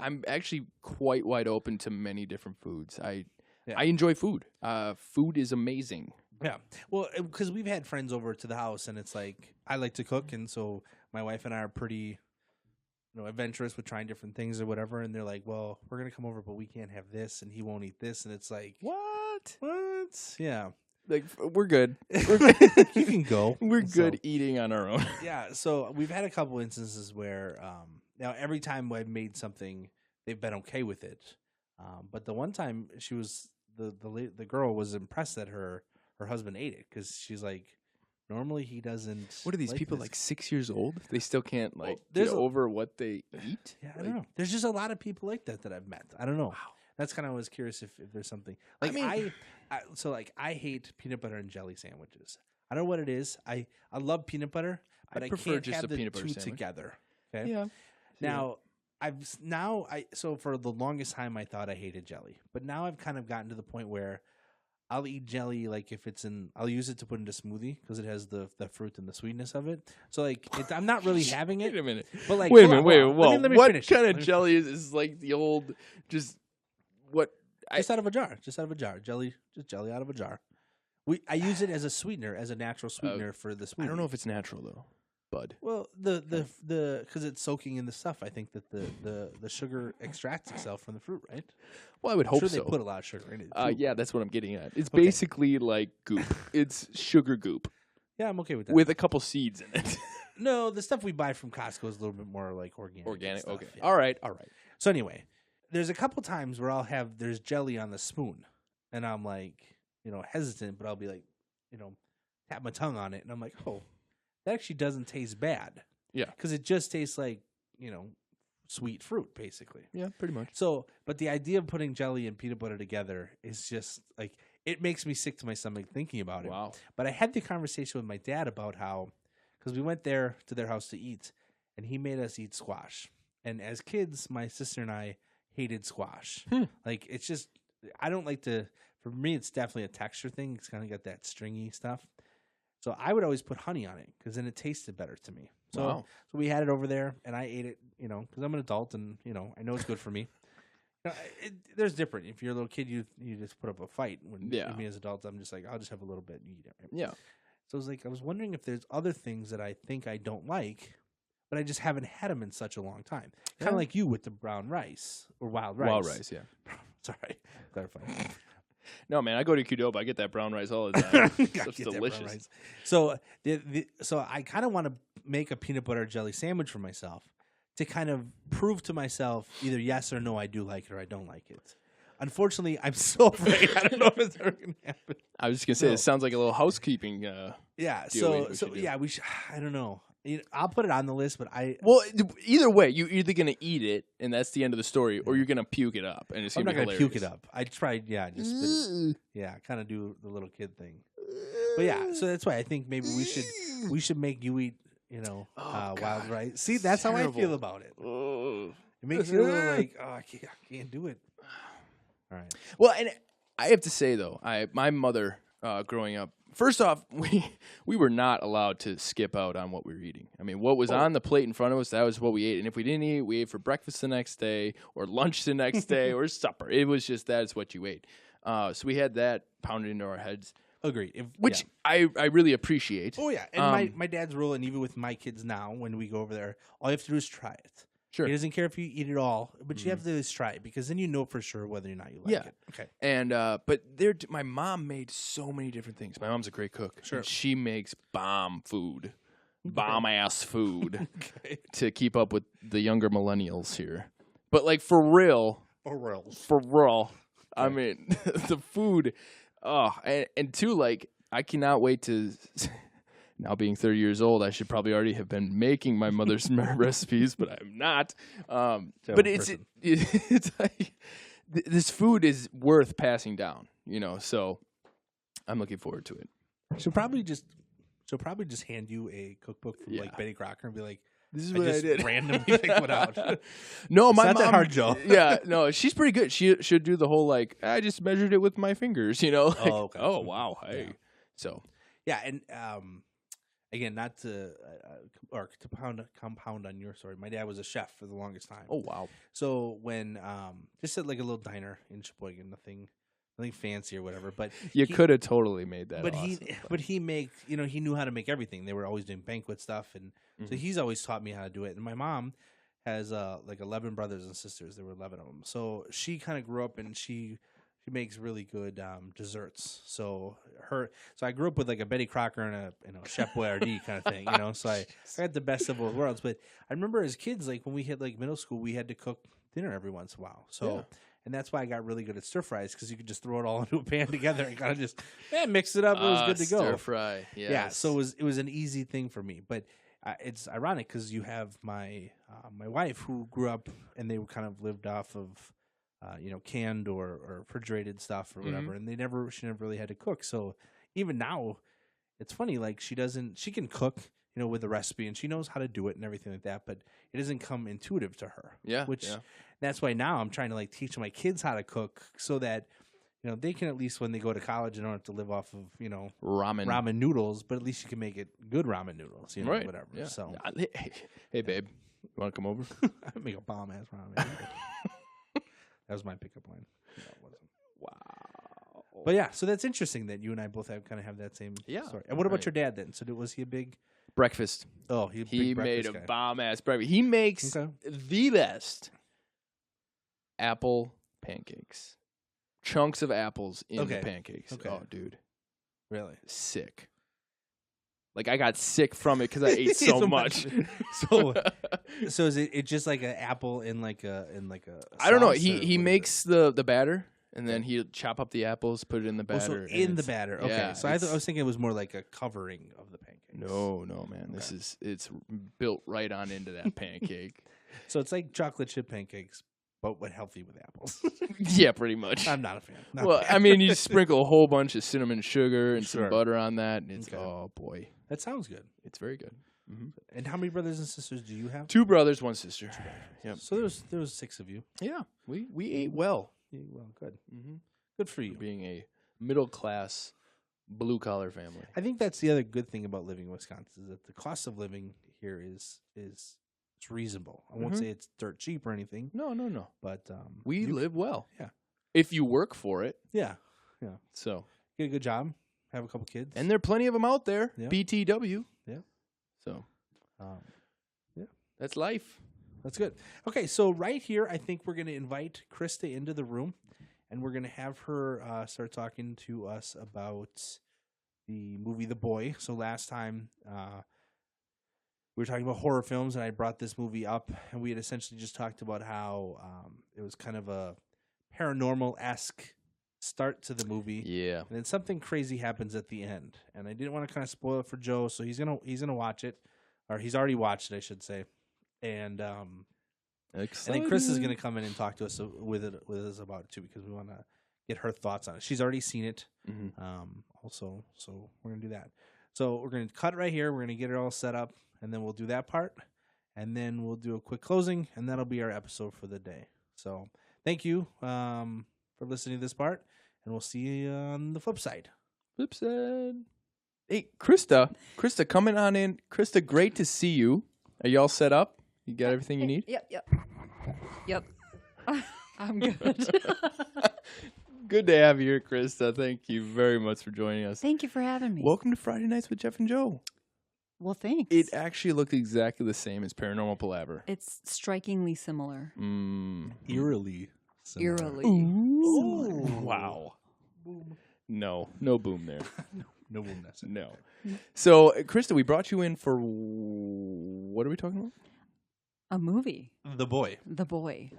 A: I'm actually quite wide open to many different foods. I enjoy food. Food is amazing.
B: Yeah. Well, because we've had friends over to the house, and it's like I like to cook, and so my wife and I are pretty, adventurous with trying different things or whatever. And they're like, "Well, we're gonna come over, but we can't have this, and he won't eat this." And it's like,
A: What?
B: Yeah,
A: Like we're good.
B: you can go.
A: We're
B: So,
A: good eating on our own.
B: yeah. So we've had a couple instances where now every time I've made something, they've been okay with it. But the one time she was the girl was impressed that her husband ate it because she's like, normally he doesn't.
A: What are these people
B: this.
A: like 6 years old? They still can't like
B: there's
A: get
B: a-
A: over what they eat.
B: Yeah, I
A: Like,
B: don't know. There's just a lot of people like that I've met. I don't know. Wow. That's kind of was curious if there's something like I hate peanut butter and jelly sandwiches. I don't know what it is. I love peanut butter, but I
A: prefer
B: can't
A: just
B: have
A: a
B: the
A: peanut butter
B: two
A: sandwich.
B: together. Okay.
A: Yeah.
B: Now so for the longest time I thought I hated jelly, but now I've kind of gotten to the point where I'll eat jelly like if I'll use it to put into smoothie because it has the fruit and the sweetness of it. So like I'm not really having it.
A: Wait a minute.
B: But like
A: wait a
B: hold
A: minute.
B: on,
A: Wait.
B: hold on. Let me
A: What
B: finish.
A: kind
B: Let
A: of
B: me-
A: jelly is like the old just what?
B: Just out of a jar. Jelly, just jelly out of a jar. I use it as a sweetener, as a natural sweetener for the smoothie.
A: I don't know if it's natural though, bud.
B: Well, the because it's soaking in the stuff. I think that the sugar extracts itself from the fruit, right?
A: Well, I would
B: I'm
A: hope
B: sure
A: so.
B: they put a lot of sugar in it. too.
A: Yeah, that's what I'm getting at. It's
B: Okay.
A: basically like goop. It's sugar goop
B: Yeah, I'm okay with that.
A: with a couple seeds in it.
B: No, the stuff we buy from Costco is a little bit more like organic. and
A: Organic.
B: stuff,
A: Okay.
B: yeah.
A: All right.
B: So anyway, there's a couple times where there's jelly on the spoon, and I'm like, hesitant, but I'll be like, tap my tongue on it, and I'm like, oh, that actually doesn't taste bad.
A: Yeah.
B: Because it just tastes like, sweet fruit, basically.
A: Yeah, pretty much.
B: So, but the idea of putting jelly and peanut butter together is just like, it makes me sick to my stomach thinking about it.
A: Wow.
B: But I had the conversation with my dad about how, because we went there to their house to eat, and he made us eat squash. And as kids, my sister and I hated squash. Like, it's just, I don't like to, for me, it's definitely a texture thing. It's kind of got that stringy stuff. So I would always put honey on it because then it tasted better to me. So,
A: Wow.
B: so we had it over there, and I ate it, because I'm an adult and, I know it's good for me. There's different. If you're a little kid, you just put up a fight. When
A: Yeah.
B: me as adults, I'm just like, I'll just have a little bit and eat it. Right?
A: Yeah.
B: So I was wondering if there's other things that I think I don't like, but I just haven't had them in such a long time. Kind of like you with the brown rice or wild rice.
A: Wild rice, yeah.
B: Sorry, clarify.
A: No, man, I go to Qdoba. I get that brown rice all the time.
B: Gotta
A: It's
B: get that brown
A: delicious.
B: rice. So so I kind of want to make a peanut butter jelly sandwich for myself to kind of prove to myself either yes or no, I do like it or I don't like it. Unfortunately, I'm so afraid. I don't know if it's ever going to happen.
A: I was just gonna say,
B: No.
A: it sounds like a little housekeeping.
B: Yeah.
A: deal we
B: So
A: should do.
B: yeah, we should. I don't know. I'll put it on the list, but
A: Well, either way, you're either gonna eat it, and that's the end of the story, or you're gonna puke it up, and it's
B: I'm
A: gonna
B: not
A: be
B: gonna
A: hilarious.
B: puke it up. I tried. Yeah, just spit it. Yeah, kind of do the little kid thing. But yeah, so that's why I think maybe we should make you eat,
A: Oh,
B: wild
A: God.
B: rice. See, that's how I feel
A: Terrible.
B: about it.
A: Ugh.
B: It makes you a little like, oh, I can't do it. All right.
A: Well, and I have to say though, my mother growing up, first off, we were not allowed to skip out on what we were eating. I mean, what was on the plate in front of us, that was what we ate. And if we didn't eat, we ate for breakfast the next day, or lunch the next day, or supper. It was just that is what you ate. So we had that pounded into our heads,
B: Agreed.
A: which
B: yeah.
A: I really appreciate.
B: Oh yeah, and my dad's rule, and even with my kids now, when we go over there, all you have to do is try it.
A: Sure.
B: He doesn't care if you eat it all, but you have to at least try it because then you know for sure whether or not you like
A: Yeah.
B: it. Okay.
A: And but my mom made so many different things. My mom's a great cook.
B: Sure.
A: And she makes bomb food, bomb ass food
B: Okay.
A: to keep up with the younger millennials here. But like for real, I mean the food. Oh, and two, like I cannot wait to. Now being 30 years old, I should probably already have been making my mother's recipes, but I'm not. But it's like this food is worth passing down, So I'm looking forward to it.
B: She'll probably just hand you a cookbook from
A: Yeah.
B: like Betty Crocker and be like,
A: This is
B: I
A: what I
B: just
A: did.
B: randomly pick one out.
A: No,
B: It's
A: my
B: not
A: mom.
B: that hard, Joe.
A: Yeah, no, she's pretty good. She should do the whole like I just measured it with my fingers, Like,
B: Oh, okay.
A: oh wow, hey.
B: Yeah.
A: So
B: Yeah, and again, not to or to compound on your story. My dad was a chef for the longest time.
A: oh wow,
B: So when just at like a little diner in Sheboygan, nothing fancy or whatever, but
A: you
B: he-
A: could have totally made that.
B: But
A: awesome.
B: he made he knew how to make everything. They were always doing banquet stuff, and so
A: Mhm.
B: he's always taught me how to do it. And my mom has like 11 brothers and sisters. There were 11 of them. So she kind of grew up, and she makes really good desserts. So I grew up with like a Betty Crocker and a Chef Boyardee kind of thing. So I had the best of both worlds. But I remember as kids, like when we hit like middle school, we had to cook dinner every once in a while. So.
A: Yeah.
B: And that's why I got really good at stir fries because you could just throw it all into a pan together and kind of just mix it up. It was good to go.
A: Stir fry, yes.
B: Yeah, so it was an easy thing for me. But it's ironic because you have my wife who grew up and they kind of lived off of canned or refrigerated stuff or whatever, and she never really had to cook. So even now, it's funny. Like she can cook with a recipe and she knows how to do it and everything like that, but it doesn't come intuitive to her.
A: Yeah,
B: which
A: yeah.
B: that's why now I'm trying to like teach my kids how to cook so that they can at least when they go to college they don't have to live off of ramen noodles, but at least you can make it good ramen noodles,
A: right?
B: Whatever.
A: Yeah.
B: So
A: Hey, babe, you want to come over?
B: I make a bomb ass ramen. That was my pickup line. No, it wasn't.
A: Wow.
B: But yeah, so that's interesting that you and I both have that same
A: Yeah,
B: story. And what about
A: right.
B: your dad then? So was he a big?
A: Breakfast.
B: Oh,
A: He made a
B: guy.
A: bomb ass breakfast. He makes
B: Okay.
A: the best apple pancakes. Chunks of apples in
B: Okay.
A: the pancakes.
B: Okay.
A: Oh, dude,
B: Really?
A: sick. Like I got sick from it because I ate so much.
B: So is it just like an apple in like a
A: I don't know.
B: sauce, or
A: He
B: what is
A: makes the batter, and then he'll chop up the apples, put it in the
B: it? Oh, so
A: batter. and
B: in the
A: it's-
B: batter. Okay.
A: yeah,
B: So I
A: it's-
B: was thinking it was more like a covering of the pancakes.
A: No, man. This is it's built right on into that pancake.
B: So it's like chocolate chip pancakes, but healthy with apples.
A: Yeah, pretty much.
B: I'm not a fan. Not
A: Well,
B: a fan.
A: I mean, you sprinkle a whole bunch of cinnamon sugar and
B: Sure.
A: some butter on that, and it's
B: Okay.
A: oh boy,
B: That sounds good.
A: it's very good.
B: And how many brothers and sisters do you have?
A: 2 brothers, 1 sister. Yep.
B: So there was 6 of you.
A: Yeah, we ate well.
B: Well, good.
A: Mm-hmm.
B: Good for you.
A: Being a middle class, blue collar family.
B: I think that's the other good thing about living in Wisconsin is that the cost of living here is It's reasonable. I won't
A: Mhm.
B: say it's dirt cheap or anything,
A: No.
B: but
A: We
B: you-
A: live well.
B: Yeah.
A: If you work for it.
B: Yeah,
A: So,
B: get a good job, have a couple kids,
A: and there are plenty of them out there.
B: Yeah.
A: BTW.
B: Yeah.
A: So,
B: um,
A: that's life.
B: that's good. Okay, so right here, I think we're going to invite Krista into the room, and we're going to have her start talking to us about the movie The Boy. So last time we were talking about horror films, and I brought this movie up, and we had essentially just talked about how it was kind of a paranormal-esque start to the movie.
A: Yeah.
B: And then something crazy happens at the end, and I didn't want to kind of spoil it for Joe, so he's gonna watch it, or he's already watched it, I should say. And then Chris is gonna come in and talk to us with us about it too, because we want to get her thoughts on it. She's already seen it, also, so we're gonna do that. So we're gonna cut right here. We're gonna get it all set up, and then we'll do that part, and then we'll do a quick closing, and that'll be our episode for the day. So thank you for listening to this part, and we'll see you on the flip side.
A: Flip side. Hey, Krista, coming on in. Krista, great to see you. Are you all set up? You got everything you need?
C: Yep. I'm good.
A: Good to have you here, Krista. Thank you very much for joining us.
C: Thank you for having me.
A: Welcome to Friday Nights with Jeff and Joe.
C: Well, thanks.
A: It actually looked exactly the same as Paranormal Palaver.
C: It's strikingly similar.
B: Eerily. similar.
C: Eerily.
B: Oh,
A: Wow. No boom there.
B: No boom necessary.
A: No. So, Krista, we brought you in for what are we talking about?
C: A movie.
B: The Boy.
C: The Boy.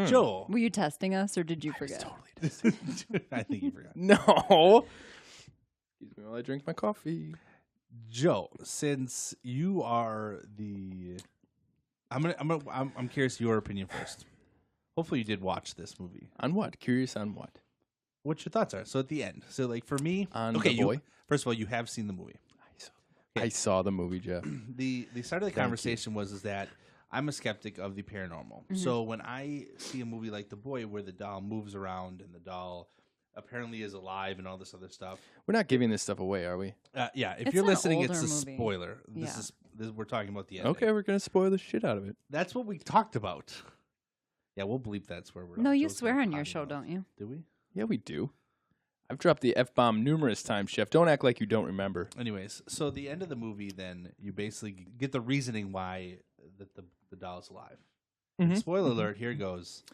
B: Joe.
C: Were you testing us or did you forget?
B: I think you forgot.
A: No. Excuse me while I drink my coffee.
B: Joe, since you are the, I'm curious your opinion first. Hopefully, you did watch this movie.
A: On what? Curious on what?
B: What your thoughts are? So at the end, so like for me,
A: On
B: okay,
A: The Boy?
B: First of all, you have seen the movie.
A: I saw the movie, Jeff.
B: The start of the
A: Thank
B: conversation was that I'm a skeptic of the paranormal. So when I see a movie like The Boy where the doll moves around and the doll apparently is alive and all this other stuff.
A: We're not giving this stuff away, are we?
B: Yeah, if
C: It's
B: you're
C: an
B: listening, it's
C: older
B: a
C: movie.
B: spoiler.
C: Yeah.
B: This we're talking about the ending.
A: Okay, we're going to spoil the shit out of it.
B: That's what we talked about. Yeah, we'll bleep that swear word.
C: No,
B: out.
C: you
B: Joe's
C: swear
B: gonna
C: on your
B: potty
C: show,
B: mouth.
C: don't you?
B: Do we?
A: Yeah, we do. I've dropped the F-bomb numerous times, Chef. Don't act like you don't remember.
B: Anyways, so the end of the movie, then you basically get the reasoning why that the doll's alive.
A: Mhm.
B: Spoiler alert! Here goes.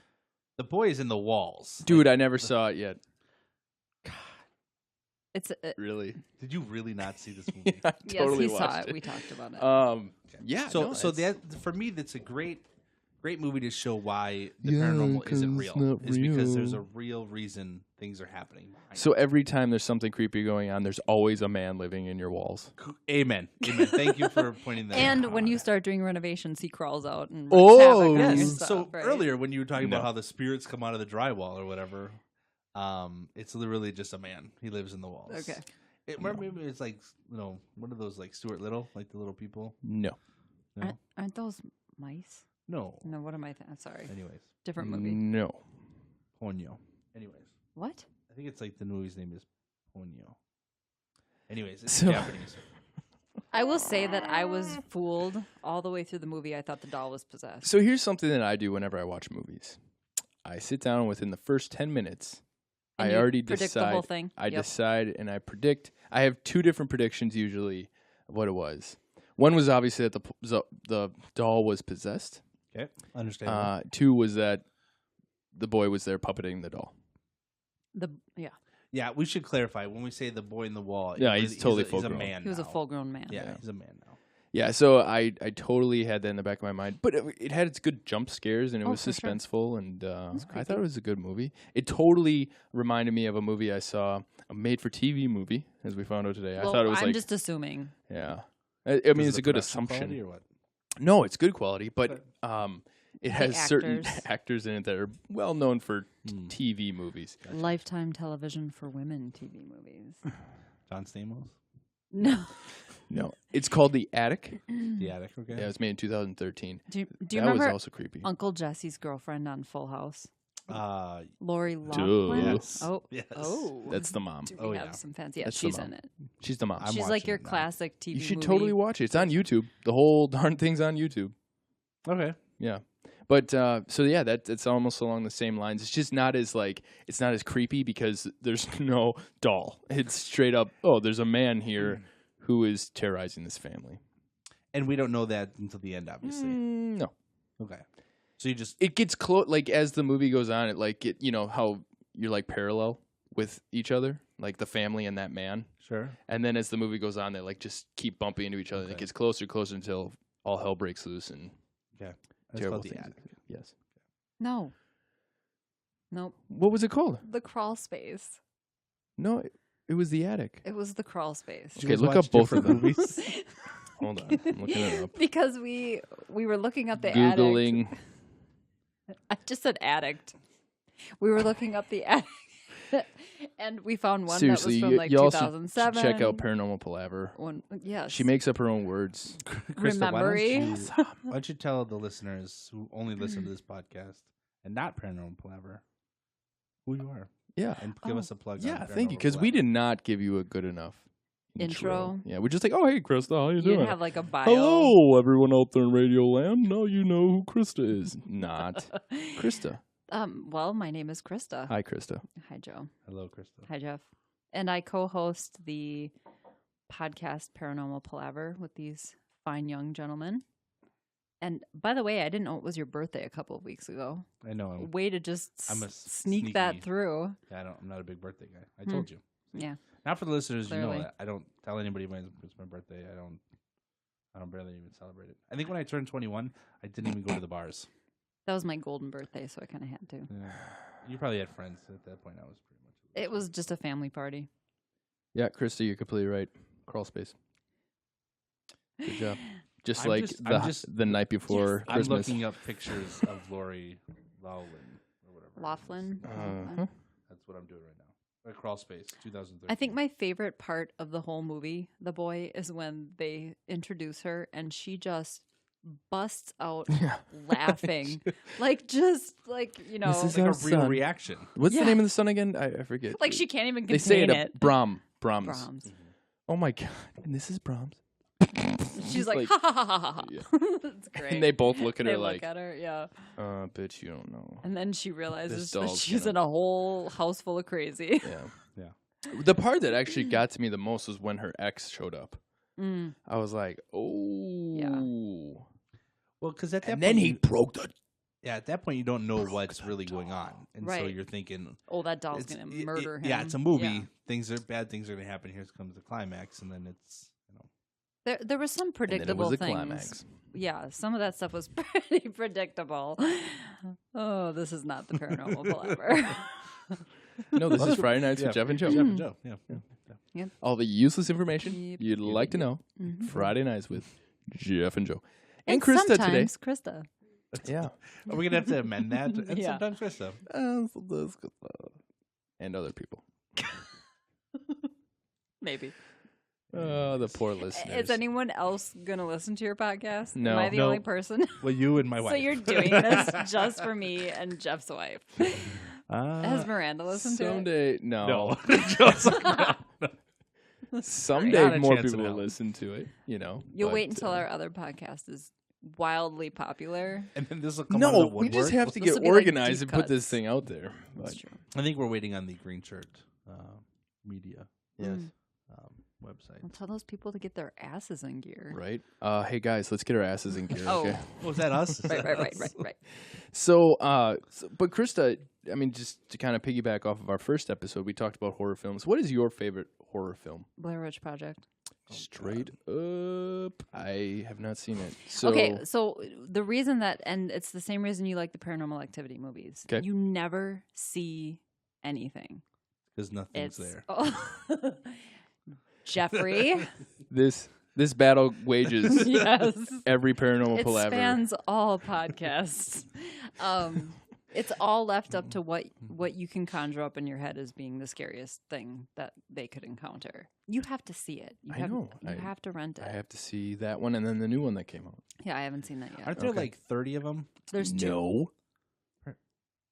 B: The boy is in the walls.
A: Dude, I never saw it yet.
C: It's
A: Really?
B: Did you really not see this movie?
A: I
C: yes,
A: totally
C: he saw
A: watched
C: it. We talked about it.
A: Yeah.
B: So
A: no,
B: so
A: it's-
B: that for me, that's a great movie to show why the
A: Yeah,
B: paranormal
A: 'cause
B: isn't
A: it's
B: real.
A: not
B: Is because there's a
A: real.
B: real reason things are happening. behind
A: So every time there's something creepy going on, there's always a man living in your walls.
B: it. Amen. Amen. Thank you for pointing that out.
C: And when you start doing renovations, he crawls out and
A: Oh,
C: wreaks havoc on your
B: Yes.
C: stuff,
B: So
C: right?
B: earlier when you were talking
A: No.
B: about how the spirits come out of the drywall or whatever, it's literally just a man. He lives in the walls.
C: Okay.
B: Maybe it's like one of those like Stuart Little, like the little people.
A: No.
B: No,
C: Aren't those mice?
B: no.
C: No, what am I sorry.
B: Anyways,
C: Different movie.
A: No.
B: Ponyo. Anyways,
C: What?
B: I think it's like the movie's name is Ponyo. Anyways, it's
A: So-
B: Japanese.
C: I will say that I was fooled all the way through the movie. I thought the doll was possessed.
A: So here's something that I do whenever I watch movies. I sit down within the first 10 minutes.
C: And
A: I
C: you
A: already
C: predict the
A: decide.
C: whole thing?
A: I
C: Yep.
A: decide and I predict. I have two different predictions usually of what it was. One was obviously that the doll was possessed.
B: Okay, understandable.
A: Two was that the boy was there puppeting the doll.
B: Yeah, we should clarify when we say the boy in the wall.
A: Yeah, he's totally
B: he's a
A: full-grown.
B: man.
C: He was a
B: now.
C: full-grown man.
B: Yeah,
A: Yeah.
B: he's a man now.
A: Yeah, so I totally had that in the back of my mind, but it had its good jump scares and it
C: Oh,
A: was
C: for sure.
A: suspenseful, and
C: was
A: I thought
C: creepy.
A: it was a good movie. It totally reminded me of a movie I saw, a made-for-TV movie, as we found out today.
C: Well,
A: I thought it was
C: I'm
A: like,
C: just assuming.
A: yeah. I mean,
B: Was
A: it's
B: the
A: a good
B: production
A: assumption.
B: quality or what?
A: No, it's good quality, but
B: Okay.
A: it has certain
C: actors.
A: actors in it that are well known for
B: Hmm.
A: TV movies.
C: Lifetime television for women TV movies.
B: John Stamos,
C: No.
A: No, it's called The Attic.
B: The Attic. Okay.
A: Yeah, it was made in 2013.
C: Do you
A: That
C: remember
A: was also creepy.
C: Uncle Jesse's girlfriend on Full House?
B: Uh,
C: Lori Loughlin?
B: yes.
C: Oh.
B: Yes.
C: Oh.
A: That's the mom.
C: Do we
B: Oh,
C: have
B: yeah.
C: some fancy? Yeah,
A: That's the
C: she's
A: mom.
C: in it.
A: She's the mom.
B: I'm
C: She's like
B: watching
C: your
B: it now.
C: classic TV
A: You should
C: movie.
A: totally watch it. It's on YouTube. The whole darn thing's on YouTube.
B: Okay.
A: Yeah. But so yeah, it's almost along the same lines. It's just not as it's not as creepy because there's no doll. It's straight up, oh, there's a man here who is terrorizing this family.
B: And we don't know that until the end, obviously.
A: No.
B: Okay. So you just
A: It gets close, like as the movie goes on, how you're like parallel with each other, like the family and that man.
B: sure.
A: And then as the movie goes on, they like just keep bumping into each other. And it
B: Okay.
A: gets closer, closer until all hell breaks loose and
B: Okay. That's
A: terrible
B: called The
A: things.
B: Attic.
A: Yes.
C: No. Nope.
A: What was it called?
C: The crawl space.
A: No, it was The Attic.
C: It was the crawl space.
B: Did you
A: Okay,
B: guys
A: look
B: watch
A: up both of
B: different
A: them.
B: movies?
A: Hold on, I'm looking it up.
C: Because we were looking up the
A: Googling.
C: addict. I just said addict. We were looking up the addict. And we found one
A: Seriously,
C: that was from like
A: you also
C: 2007.
A: check out Paranormal Palaver.
C: Yes.
A: She makes up her own words.
B: Krista, why don't you-
C: Remembery.
B: why don't you tell the listeners who only listen to this podcast and not Paranormal Palaver who you are?
A: Yeah.
B: And give
C: Oh.
B: us a plug.
A: Yeah,
B: on
A: thank you.
B: Paranormal
A: Because we
B: Palaver.
A: did not give you a good enough
C: Intro.
A: Yeah, we're just like, oh, hey, Krista, how you
C: You
A: doing?
C: didn't have like a bio.
A: Hello, everyone out there in Radio Land. Now you know who Krista is. Not Krista.
C: Well, my name is Krista.
A: Hi, Krista.
C: Hi, Joe.
B: Hello, Krista.
C: Hi, Jeff. And I co-host the podcast Paranormal Palaver with these fine young gentlemen. And by the way, I didn't know it was your birthday a couple of weeks ago.
B: I know.
C: Way to just
B: I'm a
C: sneak that
B: sneaky-
C: through.
B: I'm not a big birthday guy. I told you.
C: Yeah.
B: Not for the listeners, you
C: Clearly.
B: know that I don't tell anybody when it's my birthday. I don't barely even celebrate it. I think when I turned 21, I didn't even go to the bars.
C: That was my golden birthday, so I kind of had to.
B: Yeah. You probably had friends at that point. I was pretty much.
C: It was just a family party.
A: Yeah, Krista, you're completely right. Crawl space. Good job. Just
B: I'm
A: like
B: just-
A: the night before
B: I'm
A: Christmas.
B: looking up pictures of Lori Loughlin or whatever. her name
C: Laughlin.
B: is.
A: Uh-huh.
B: That's what I'm doing right now. Crawl Space, 2013.
C: I think my favorite part of the whole movie, The Boy, is when they introduce her and she just busts out
A: Yeah.
C: laughing. This
A: is
B: like
A: our
B: a real
A: son.
B: reaction.
A: What's
C: Yeah.
A: the name of the son again? I forget.
C: like she can't even
A: They say
C: contain
A: it.
C: it.
A: Brahms.
C: Brahms.
A: Oh my god! And this is Brahms.
C: She's like, ha ha ha ha ha.
A: Yeah.
C: That's great.
A: And they both look at
C: They
A: her
C: look
A: like,
C: at her, yeah.
A: bitch, you don't know.
C: And then she realizes that
A: doll's
C: she's
A: gonna-
C: in a whole house full of crazy.
A: Yeah.
B: Yeah.
A: The part that actually got to me the most was when her ex showed up.
C: Mm.
A: I was like, oh.
B: Well, because at that
A: And
B: point,
A: then he broke the.
B: at that point you don't know what's really going on, and so
C: Right.
B: you're thinking
C: Oh, that doll's
B: it's-
C: gonna murder him.
B: Yeah, it's a movie.
C: Yeah.
B: Bad things are gonna happen. Here comes the climax, and then it's
C: There was some
A: And then it
C: predictable
A: was the
C: things.
A: climax.
C: Yeah, some of that stuff was pretty predictable. Oh, this is not the paranormal palaver.
A: No, this is Friday Nights with Jeff and Joe.
B: Jeff and Joe. Yeah.
A: All the useless information
C: Yep.
A: you'd like to know.
C: Mhm.
A: Friday Nights with Jeff and Joe. And Krista today.
C: sometimes Krista.
A: Yeah.
B: Are we gonna have to amend that? And
C: Yeah.
B: sometimes Krista.
A: And other people.
C: Maybe.
A: Oh, the poor listeners.
C: Is anyone else gonna listen to your podcast?
A: No.
C: Am I the
B: No.
C: only person?
B: Well, you and my wife.
C: So you're doing this just for me and Jeff's wife. Has
B: Uh,
C: Miranda listened to it?
A: Someday, no.
B: Joe's like, no.
A: Someday
B: Not a
A: more
B: chance in
A: people will
B: hell.
A: listen to it, you know.
C: You'll
A: but,
C: wait until our other podcast is wildly popular.
B: And then this will come out of
A: No,
B: the
A: we just
B: woodwork.
A: have to
C: This
A: get
C: will be like
A: organized
C: deep
A: and put this
C: cuts.
A: thing out there.
C: That's
A: But,
C: true.
B: I think we're waiting on the Green Shirt media
A: yes.
C: Mm.
B: website.
C: Well, tell those people to get their asses in gear.
A: Right. Hey guys, let's get our asses in gear.
C: Oh.
A: Okay.
B: Was that us?
C: Right.
A: So, but Krista, I mean, just to kind of piggyback off of our first episode, we talked about horror films. What is your favorite horror film?
C: Blair Witch Project.
A: Straight up, I have not seen it. So,
C: Okay, so the reason that, and it's the same reason you like the Paranormal Activity movies.
A: 'Kay.
C: You never see anything.
B: Because nothing's
C: It's
B: there.
C: Jeffrey.
A: this battle wages
C: Yes.
A: every paranormal
C: It
A: palaver.
C: spans all podcasts. It's all left up to what you can conjure up in your head as being the scariest thing that they could encounter. You have to see it. You
A: I know.
C: You have to rent it.
A: I have to see that one and then the new one that came out.
C: Yeah, I haven't seen that yet.
B: Aren't there
A: Okay.
B: like 30 of them?
C: There's two.
A: No.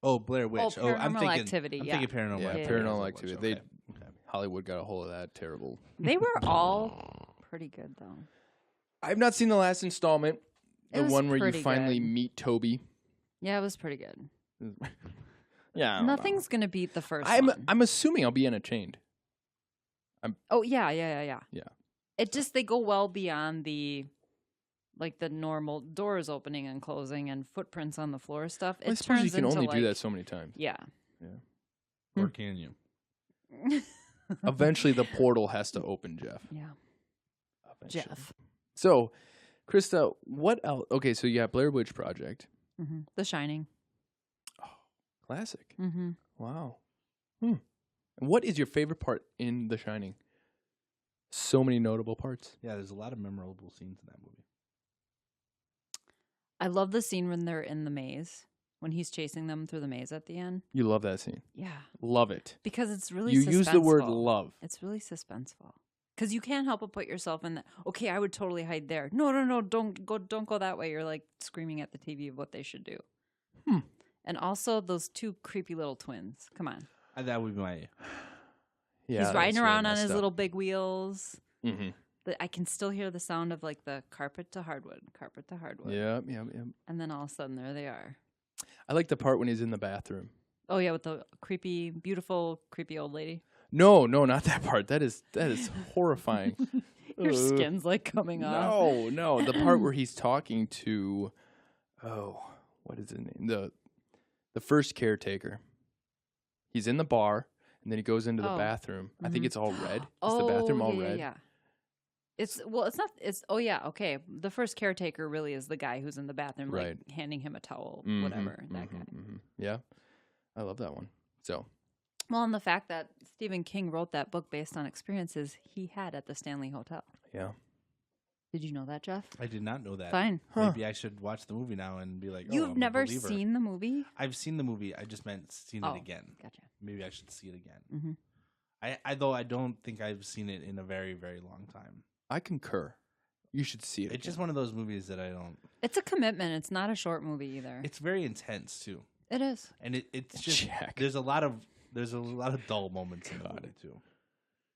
B: Oh, Blair Witch. I'm
C: Paranormal
B: thinking
C: Activity,
B: I'm
C: yeah.
B: thinking Paranormal
A: Yeah,
B: Activity.
A: Paranormal
B: Blair
A: Activity.
B: Witch,
A: They
B: okay.
A: Hollywood got a hold of that. Terrible.
C: They were all pretty good though.
A: I've not seen the last installment.
C: It
A: The
C: was
A: one where you
C: pretty
A: finally
C: good.
A: meet Toby.
C: Yeah, it was pretty good.
A: Yeah. I don't know.
C: Nothing's gonna beat the 1st
A: I'm
C: one.
A: I'm assuming I'll be entertained.
C: Oh yeah.
A: Yeah.
C: It just they go well beyond the normal doors opening and closing and footprints on the floor stuff.
A: I
C: It
A: suppose you
C: turns
A: can
C: into
A: only do that so many times.
C: Yeah.
B: Or can you?
A: Eventually, the portal has to open, Jeff.
C: Yeah.
A: Eventually.
C: Jeff.
A: So, Krista, what else? Okay, so you have Blair Witch Project.
C: The Shining.
A: Classic.
C: Mm-hmm.
A: Wow. What is your favorite part in The Shining? So many notable parts.
B: Yeah, there's a lot of memorable scenes in that movie.
C: I love the scene when they're in the maze, when he's chasing them through the maze at the end.
A: You love that scene.
C: Yeah.
A: Love it.
C: Because it's really
A: You use the word
C: suspenseful.
A: love.
C: It's really suspenseful. Because you can't help but put yourself in that. Okay, I would totally hide there. No, don't go that way. You're like screaming at the TV of what they should do. And also those two creepy little twins. Come on.
B: That would be my.
A: Yeah,
C: He's riding
A: that's really
C: around on
A: messed
C: his
A: up.
C: little big wheels.
A: Mm-hmm.
C: I can still hear the sound of like the carpet to hardwood.
A: Yeah.
C: And then all of a sudden there they are.
A: I like the part when he's in the bathroom.
C: Oh yeah, with the creepy, beautiful, creepy old lady.
A: No, not that part. That is horrifying.
C: Your skin's like coming off.
A: No, the part where he's talking to, what is his name? The first caretaker. He's in the bar, and then he goes into the bathroom. I think it's all red. Is the bathroom all red?
C: Yeah. It's not. It's okay. The first caretaker really is the guy who's in the bathroom, like
A: Right.
C: handing him a towel,
A: Mhm,
C: whatever. That guy.
A: Yeah, I love that one. So
C: Well, and the fact that Stephen King wrote that book based on experiences he had at the Stanley Hotel.
A: yeah,
C: Did you know that, Jeff?
B: I did not know that.
C: Fine.
B: Maybe I should watch the movie now and be like,
C: You've
B: I'm a
C: never
B: believer.
C: seen the movie?
B: I've seen the movie. I just meant seen
C: Oh,
B: it again.
C: Gotcha.
B: Maybe I should see it again.
C: Mhm.
B: I don't think I've seen it in a very, very long time.
A: I concur. You should see it.
B: It's just one of those movies that I don't.
C: It's a commitment. It's not a short movie either.
B: It's very intense too,
C: It is.
B: and it's just
A: Check.
B: there's a lot of dull moments in the movie too.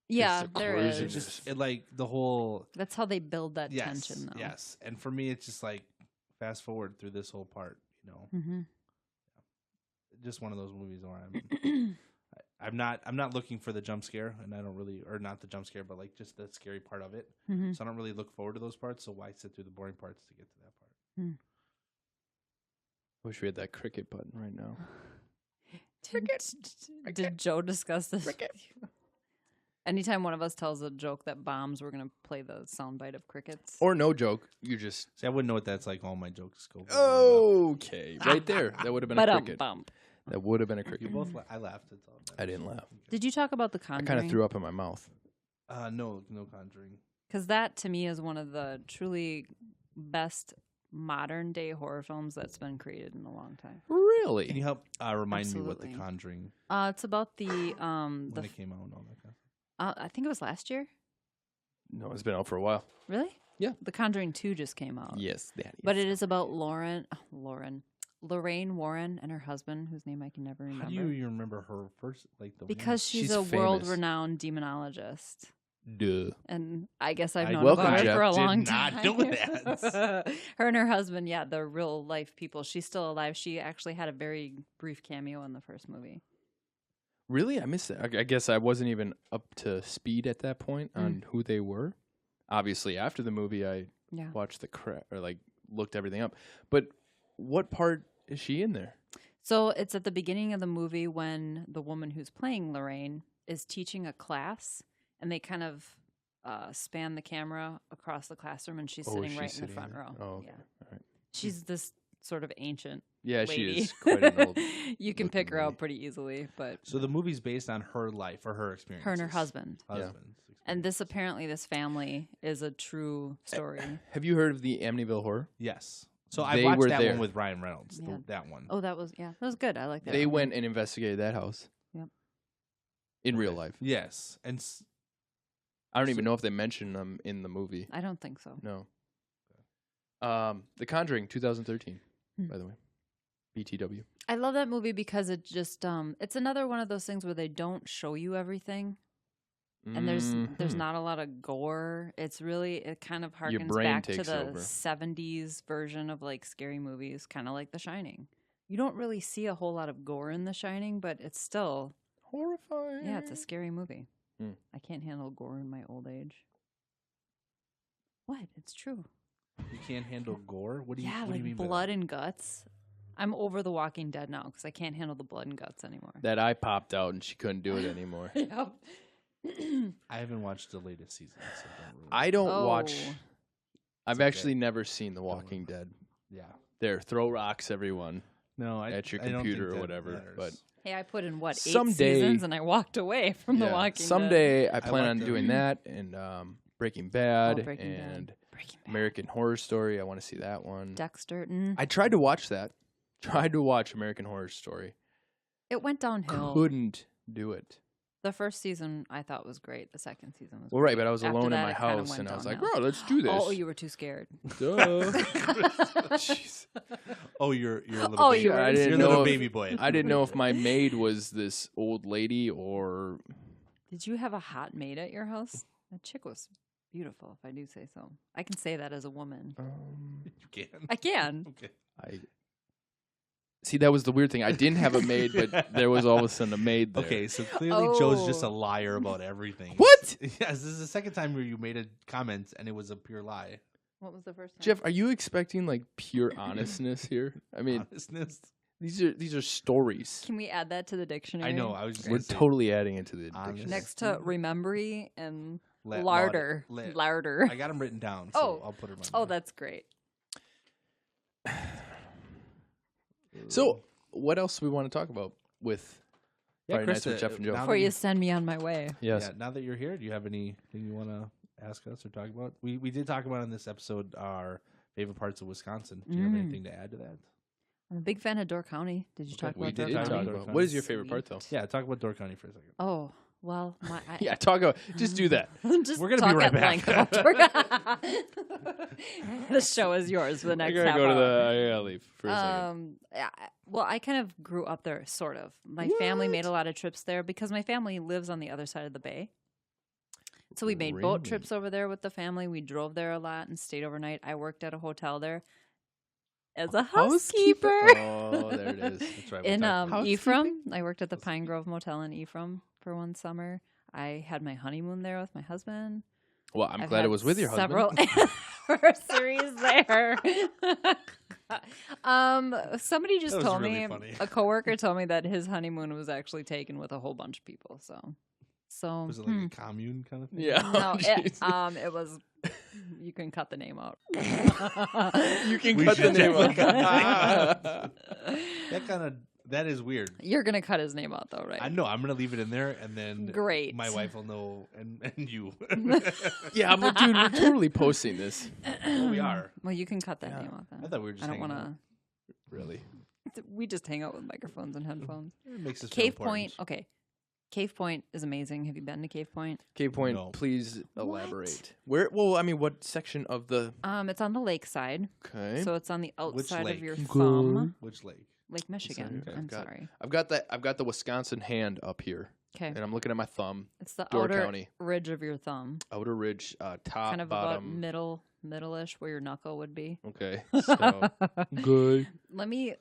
C: Yeah,
A: the
C: there
A: cruising.
C: is.
B: It's just like the whole
C: That's how they build that
B: yes,
C: tension, though.
B: yes. And for me, it's just like fast forward through this whole part.
C: Mm-hmm.
B: Just one of those movies where I'm not looking for the jump scare, and I don't really, or not the jump scare, but like just the scary part of it.
C: Mm-hmm.
B: So I don't really look forward to those parts. So why sit through the boring parts to get to that part?
A: Wish we had that cricket button right now.
C: Did Joe discuss this? Anytime one of us tells a joke that bombs, we're going to play the soundbite of crickets.
A: Or no joke. You just
B: See, I wouldn't know what that's like. All my jokes go.
A: okay, right there. That would have been a
C: But
A: cricket.
C: bump.
A: That would have been a
B: You
A: cricket.
B: both. I laughed. That's all.
A: I didn't laugh.
C: Did you talk about The
A: I
C: Conjuring?
A: kind of threw up in my mouth.
B: No Conjuring.
C: Because that, to me, is one of the truly best modern day horror films that's been created in a long time.
B: Can you
A: Really?
B: help remind me what the
C: Absolutely.
B: Conjuring
C: It's about the
B: when it came out and all that kind of stuff?
C: I think it was last year.
A: No, it's been out for a while.
C: Really?
A: Yeah.
C: The Conjuring 2 just came out.
A: Yes, that is.
C: But it is about Lorraine Warren and her husband, whose name I can never remember.
B: How do you even remember her first? Like the
C: Because she's
A: She's
C: a
A: famous.
C: world-renowned demonologist.
A: Duh.
C: And I guess I've
B: I
C: known
A: welcome,
C: about her
A: Jeff.
C: for a
B: Did
C: long
B: not
C: time.
B: know that.
C: Her and her husband, yeah, they're real life people. She's still alive. She actually had a very brief cameo in the first movie.
A: Really? I missed that. I guess I wasn't even up to speed at that point on who they were. Obviously, after the movie, I
C: Yeah.
A: watched looked everything up. But what part is she in there?
C: So it's at the beginning of the movie when the woman who's playing Lorraine is teaching a class, and they kind of span the camera across the classroom, and she's sitting right in the front row.
A: Oh, okay.
C: Yeah.
A: All right.
C: She's this sort of ancient
A: Yeah,
C: lady.
A: she is quite an old.
C: You can
A: looking
C: pick her
A: lady.
C: out pretty easily, but
B: So the movie's based on her life or her experience.
C: her and her husband. And this family is a true story.
A: Have you heard of the Amityville Horror?
B: Yes. So
A: They
B: I watched
A: were
B: that
A: there.
B: one with Ryan Reynolds.
C: Yeah.
B: That one.
C: Oh, that was good. I like that.
A: They
C: one.
A: went and investigated that house.
C: Yep.
A: In real life.
B: Yes. And
A: I don't even know if they mentioned them in the movie.
C: I don't think so.
A: No. The Conjuring, 2013,
C: Hmm.
A: by the way. BTW.
C: I love that movie because it just it's another one of those things where they don't show you everything. and there's
A: Mhm.
C: not a lot of gore. It's really, it kind of
A: Your
C: harkens
A: brain
C: back to
A: takes
C: the
A: over.
C: 70s version of like scary movies, kind of like The Shining. You don't really see a whole lot of gore in The Shining, but it's still,
A: horrifying.
C: yeah, it's a scary movie.
A: Hmm.
C: I can't handle gore in my old age. What? It's true.
B: You can't handle gore. What do you?
C: Yeah,
B: what do
C: like
B: you mean
C: blood
B: by
C: and guts. I'm over The Walking Dead now because I can't handle the blood and guts anymore.
A: That eye popped out and she couldn't do it anymore.
C: Yep.
B: that? I haven't watched the latest season. So don't really.
A: I don't watch.
C: Oh.
A: I've
B: okay.
A: actually never seen The Walking Dead.
B: Yeah.
A: There, throw rocks, everyone,
B: No,
A: at your
B: I don't
A: computer
B: think
A: or
B: that
A: whatever.
B: matters.
A: But
C: Hey, I put in what, 8
A: Someday-
C: seasons, and I walked away from The
A: yeah,
C: Walking Dead.
A: someday I plan
B: like
A: on
B: the-
A: doing that and Breaking Bad
C: Breaking Bad.
A: and
C: Breaking Bad.
A: American Horror Story. I want to see that one.
C: Dexter.
A: I tried to watch that. Tried to watch American Horror Story.
C: It went downhill.
A: Couldn't do it.
C: The first season I thought was great. The second season was
A: Well, right, but I was
C: After
A: alone in
C: that,
A: my
C: it kinda
A: house
C: went
A: and I was like,
C: downhill.
A: bro, let's do this.
C: Oh, you were too scared.
A: Duh. Jeez.
B: Oh, you're a little.
C: Oh,
B: baby.
C: you were-
A: I
B: You're
A: didn't
B: a
A: know
B: little
A: if,
B: baby boy.
A: I didn't know if my maid was this old lady or
C: Did you have a hot maid at your house? That chick was beautiful, if I do say so. I can say that as a woman.
B: You can.
C: I can.
B: Okay.
A: I see. That was the weird thing. I didn't have a maid, but there was all of a sudden a maid there.
B: Okay, so clearly Joe's just a
C: Oh.
B: liar about everything.
A: What?
B: Yes, this is the second time where you made a comment and it was a pure lie.
C: What was the first time?
A: Jeff, are you expecting like pure honestness here? I mean,
B: Honestness.
A: these are stories.
C: Can we add that to the dictionary?
B: I know. I was just
A: We're
B: gonna say
A: totally adding it to the
B: honest.
A: dictionary.
C: Next to remembery and
B: la-
C: larder.
B: la-
C: Larder.
B: I got them written down, so
C: Oh.
B: I'll put them on.
C: Oh,
B: there.
C: that's great.
A: So, what else do we want to talk about with Friday Nights with Jeff and Joe?
B: now
C: Before
B: that
C: you send me on my way.
A: Yes.
B: Yeah, now that you're here, do you have anything you want to ask us or talk about? We did talk about in this episode our favorite parts of Wisconsin. Do you have
C: Mm.
B: anything to add to that?
C: I'm a big fan of Door County. Did you
B: Okay,
C: talk
A: We
C: about Door
A: did
B: County.
A: talk
C: County?
B: Door
A: about.
B: County.
A: What is your favorite part, though?
C: Sweet.
B: Yeah, talk about Door County for a second.
C: Oh, well,
A: Yeah, talk about. Just do that.
C: Just
B: We're gonna
C: talk
B: be right
C: at
B: back.
C: length about Door the show is yours for the
A: I
C: next
A: gotta
C: half
A: go to
C: hour.
A: the. I gotta leave for a second.
C: Yeah, well, I kind of grew up there, sort of. My family made a lot of trips there because my family lives on the other side of the bay. So we made boat
A: Really?
C: trips over there with the family. We drove there a lot and stayed overnight. I worked at a hotel there as a housekeeper.
A: Oh, there it is.
B: That's right. we'll
C: In
B: talk about it.
C: Ephraim. I worked at the Pine Grove Motel in Ephraim for one summer. I had my honeymoon there with my husband.
A: Well, I'm
C: I've
A: glad it
C: had
A: was with your husband.
C: several anniversaries there. Somebody just
B: That was
C: told
B: really
C: me,
B: funny.
C: a coworker told me that his honeymoon was actually taken with a whole bunch of people. So
B: Was it like a commune kind of thing?
A: Yeah.
C: no,
A: Jeez.
C: it was. You can cut the name out.
A: You can
B: We
A: cut the
B: should
A: name
B: definitely
A: out.
B: That is weird.
C: You're gonna cut his name out though, right?
B: I know. I'm gonna leave it in there, and then
C: Great.
B: my wife will know, and you.
A: Yeah, I'm like, dude, we're totally posting this.
B: Well, we are.
C: Well, you can cut that
A: Yeah.
C: name out then.
B: I thought we were just.
C: I don't
B: hanging
C: want
B: out.
A: Really.
C: to. We just hang out with microphones and headphones.
B: It makes us feel
C: Cave
B: important.
C: Point. Okay. Cave Point is amazing. Have you been to Cave Point?
A: Cave Point,
B: No.
A: please elaborate. Where? Well, I mean, what section of the?
C: It's on the lakeside,
A: Okay.
C: so it's on the outside
B: lake?
C: of your
A: Okay.
C: thumb.
B: Which lake?
C: Lake Michigan.
A: Okay,
C: I'm
A: got it.
C: sorry.
A: I've got the Wisconsin hand up here,
C: Okay,
A: and I'm looking at my thumb.
C: it's the
A: Door
C: outer
A: County.
C: ridge of your thumb,
A: Outer ridge, top,
C: kind of about
A: bottom.
C: middle-ish, where your knuckle would be.
A: Okay. So good.
C: Let me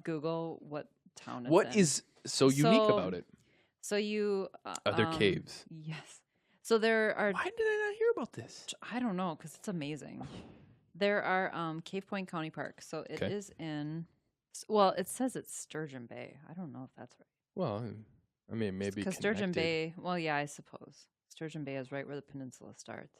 C: Google what town it's
A: What
C: in.
A: is so unique
C: So,
A: about it?
C: So you
A: Are there caves?
C: Yes. So there are.
A: Why did I not hear about this?
C: I don't know because it's amazing. There are Cave Point County Park. So it
A: Okay.
C: is in. Well, it says it's Sturgeon Bay. I don't know if that's right.
A: Well, I mean, maybe
C: Because Sturgeon
A: connected.
C: Bay. Well, yeah, I suppose Sturgeon Bay is right where the peninsula starts.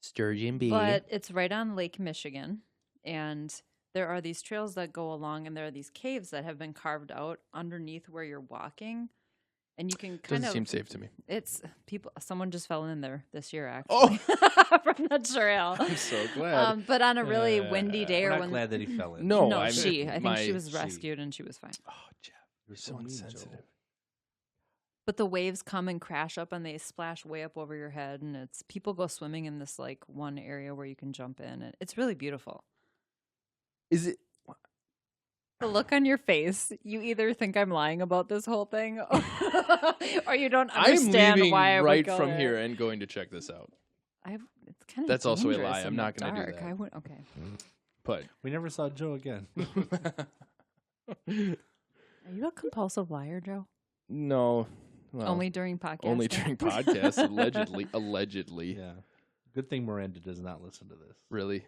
A: Sturgeon Bay.
C: But it's right on Lake Michigan, and there are these trails that go along, and there are these caves that have been carved out underneath where you're walking, and you can kind
A: doesn't
C: of.
A: seem safe to me.
C: It's people. Someone just fell in there this year, actually. From the trail.
A: I'm so glad.
C: But on a really windy day,
B: We're
C: or
B: not
C: when
B: glad that he fell in.
A: No,
C: no,
A: I
C: she. I think
A: my-
C: she was
B: she.
C: rescued and she was fine.
A: Oh, Jeff,
B: You're
A: so
B: mean, Joe.
A: insensitive.
C: But the waves come and crash up, and they splash way up over your head, and it's people go swimming in this like one area where you can jump in, and it's really beautiful.
A: Is it?
C: The look on your face, you either think I'm lying about this whole thing or you don't
A: I'm
C: understand
A: leaving
C: why I would
A: right
C: go
A: from
C: there.
A: here and going to check this out.
C: It's kind of
A: That's also a lie. I'm not
C: going
A: gonna
C: to
A: do that.
C: I would, okay.
A: But
B: We never saw Joe again.
C: Are you a compulsive liar, Joe?
A: no. Well,
C: Only during podcasts?
A: only during podcasts, allegedly.
B: Yeah. Good thing Miranda does not listen to this.
A: Really?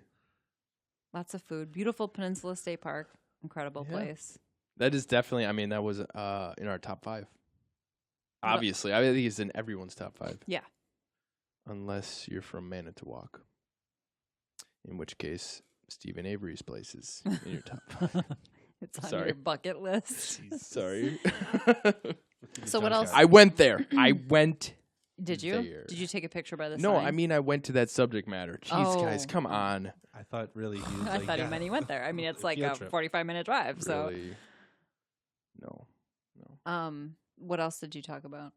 C: Lots of food. Beautiful Peninsula State Park. Incredible
A: Yeah.
C: place.
A: That is definitely, I mean, that was in our top 5. Obviously. I think it's in everyone's top 5.
C: Yeah.
A: Unless you're from Manitowoc. In which case, Stephen Avery's place is in your top 5.
C: It's on
A: Sorry.
C: your bucket list.
A: Sorry.
C: So what else?
A: I went there. I went.
C: Did you?
A: there.
C: Did you take a picture by the
A: No,
C: sign?
A: I mean, I went to that subject matter. Jeez, guys,
C: Oh.
A: come on.
B: I thought really he was
C: I
B: like,
C: thought he
B: yeah.
C: meant he went there. I mean, it's like
B: Field
C: a
B: trip.
C: 45-minute drive. So,
A: Really? No.
C: what else did you talk about?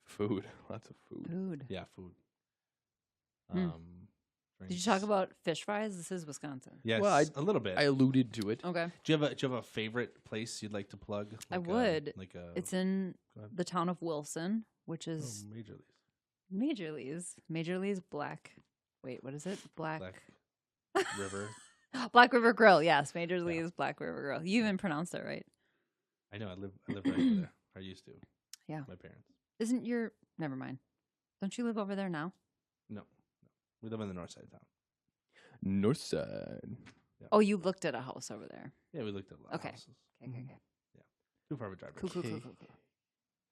A: Food. Lots of food.
C: Food.
B: Yeah, food.
C: Hmm. Did you talk
B: drinks.
C: about fish fries? This is Wisconsin.
B: Yes,
A: Well,
B: a little bit.
A: I alluded to it.
C: Okay.
B: do you have a favorite place you'd like to plug?
C: I
B: Like
C: would.
B: like a
C: It's in
B: go ahead.
C: the town of Wilson, which is
B: Major Leagues.
C: Major Lee's. Major Lee's Black. Wait, what is it? Black
B: River.
C: Black River Grill. Yes, Major Lee's Black River Grill. You even pronounced it right.
B: I know. I live right over there. I used to.
C: Yeah.
B: My parents.
C: Isn't your? Never mind. Don't you live over there now?
B: No. We live on the north side of town.
A: North side.
C: Oh, you looked at a house over there.
B: Yeah, we looked at a lot
C: Okay.
B: of houses.
C: Okay, okay, okay.
B: Too far of a drive.
C: Cool, cool, cool,
A: Okay.
C: cool, cool.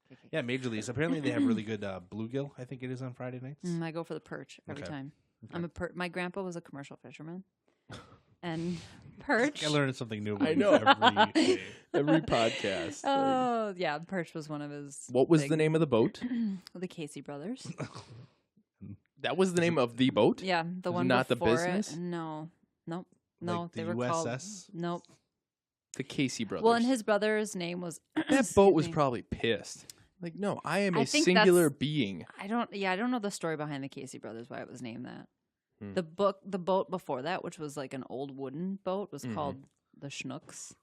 C: Okay, okay.
B: Yeah, Major Leagues. Apparently, they have really good bluegill. I think it is on Friday nights.
C: I go for the perch every
B: Okay.
C: time.
B: Okay.
C: I'm a my grandpa was a commercial fisherman, and perch.
B: I learn something new. About
A: I
B: you
A: know.
B: every day.
A: Every podcast. like-
C: Oh yeah, perch was one of his.
A: what was
C: big-
A: the name of the boat?
C: The Casey brothers.
A: That was the name of the boat?
C: Yeah, the
A: Was it
C: one
A: not the
C: before
A: business?
C: It. No, nope, no,
B: Like
C: they
B: the
C: were called.
B: USS?
C: Nope.
A: The Casey brothers.
C: Well, and his brother's name was.
A: that boat was
C: excuse me.
A: probably pissed. Like, no, I am
C: I
A: a
C: think
A: singular
C: that's-
A: being.
C: I don't know the story behind the Casey brothers, why it was named that.
A: Hmm.
C: The boat before that, which was like an old wooden boat, was called the Schnooks.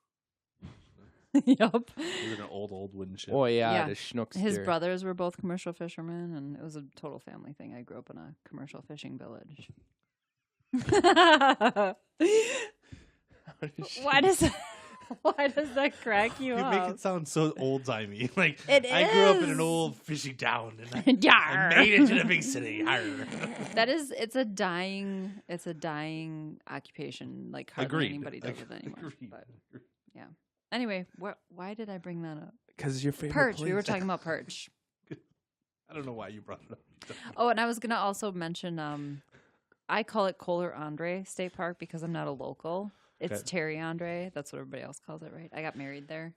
C: Yup.
B: It was an old wooden ship.
A: Oh, yeah,
C: Yeah.
A: the Schnookster.
C: His brothers were both commercial fishermen, and it was a total family thing. I grew up in a commercial fishing village. Why does that crack you
B: You
C: up?
B: make it sound so old timey. Like
C: It
B: I grew up in
C: is.
B: an old fishing town, and I
C: Yarr.
B: made it to the big city. Arr.
C: It's a dying occupation. Like hardly
B: Agreed.
C: anybody does it anymore.
B: Agreed.
C: But anyway, why did I bring that up?
A: Because it's your favorite
C: Perch. We were
A: place.
C: talking about perch.
B: I don't know why you brought it up.
C: Oh, and I was gonna also mention I call it Kohler Andre State Park because I'm not a local. It's
B: Okay.
C: Terry Andre. That's what everybody else calls it, right? I got married there.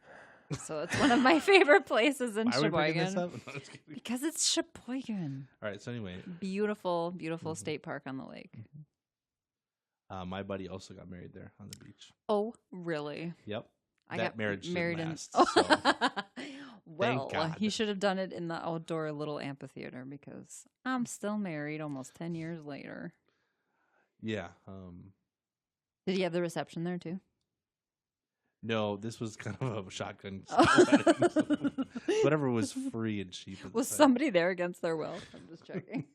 C: So it's one of my favorite places in
B: Why are we bringing this
C: Sheboygan.
B: up? No, just kidding.
C: Because it's Sheboygan.
B: All right. So anyway,
C: Beautiful, beautiful state park on the lake.
B: my buddy also got married there on the beach.
C: Oh, really?
B: Yep.
C: I
B: That
C: got
B: marriage didn't
C: married
B: last,
C: in.
B: so
C: Well,
B: God.
C: he should have done it in the outdoor little amphitheater because I'm still married almost 10 years later.
B: Yeah.
C: Did he have the reception there too?
B: No, this was kind of a shotgun.
C: Oh.
B: Whatever was free and cheap. at the
C: Was
B: time.
C: somebody there against their will? I'm just checking.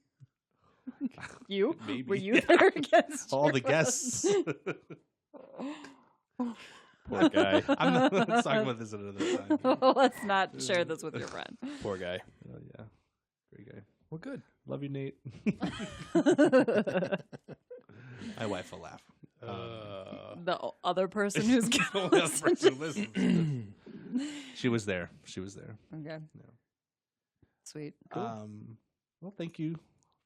C: You?
B: Maybe.
C: Were you there against
B: All
C: your
B: the
C: will?
B: guests.
A: Poor guy.
B: I'm not, let's talk about this another time.
C: Let's not share this with your friend.
A: Poor guy.
B: Oh, yeah. Great guy.
A: Well, good.
B: Love you, Nate. My wife will laugh.
C: The other person who's
B: The
C: going
B: other
C: to
B: person who listens. She was there. She was there.
C: Okay.
B: No.
C: Sweet.
B: Well, thank you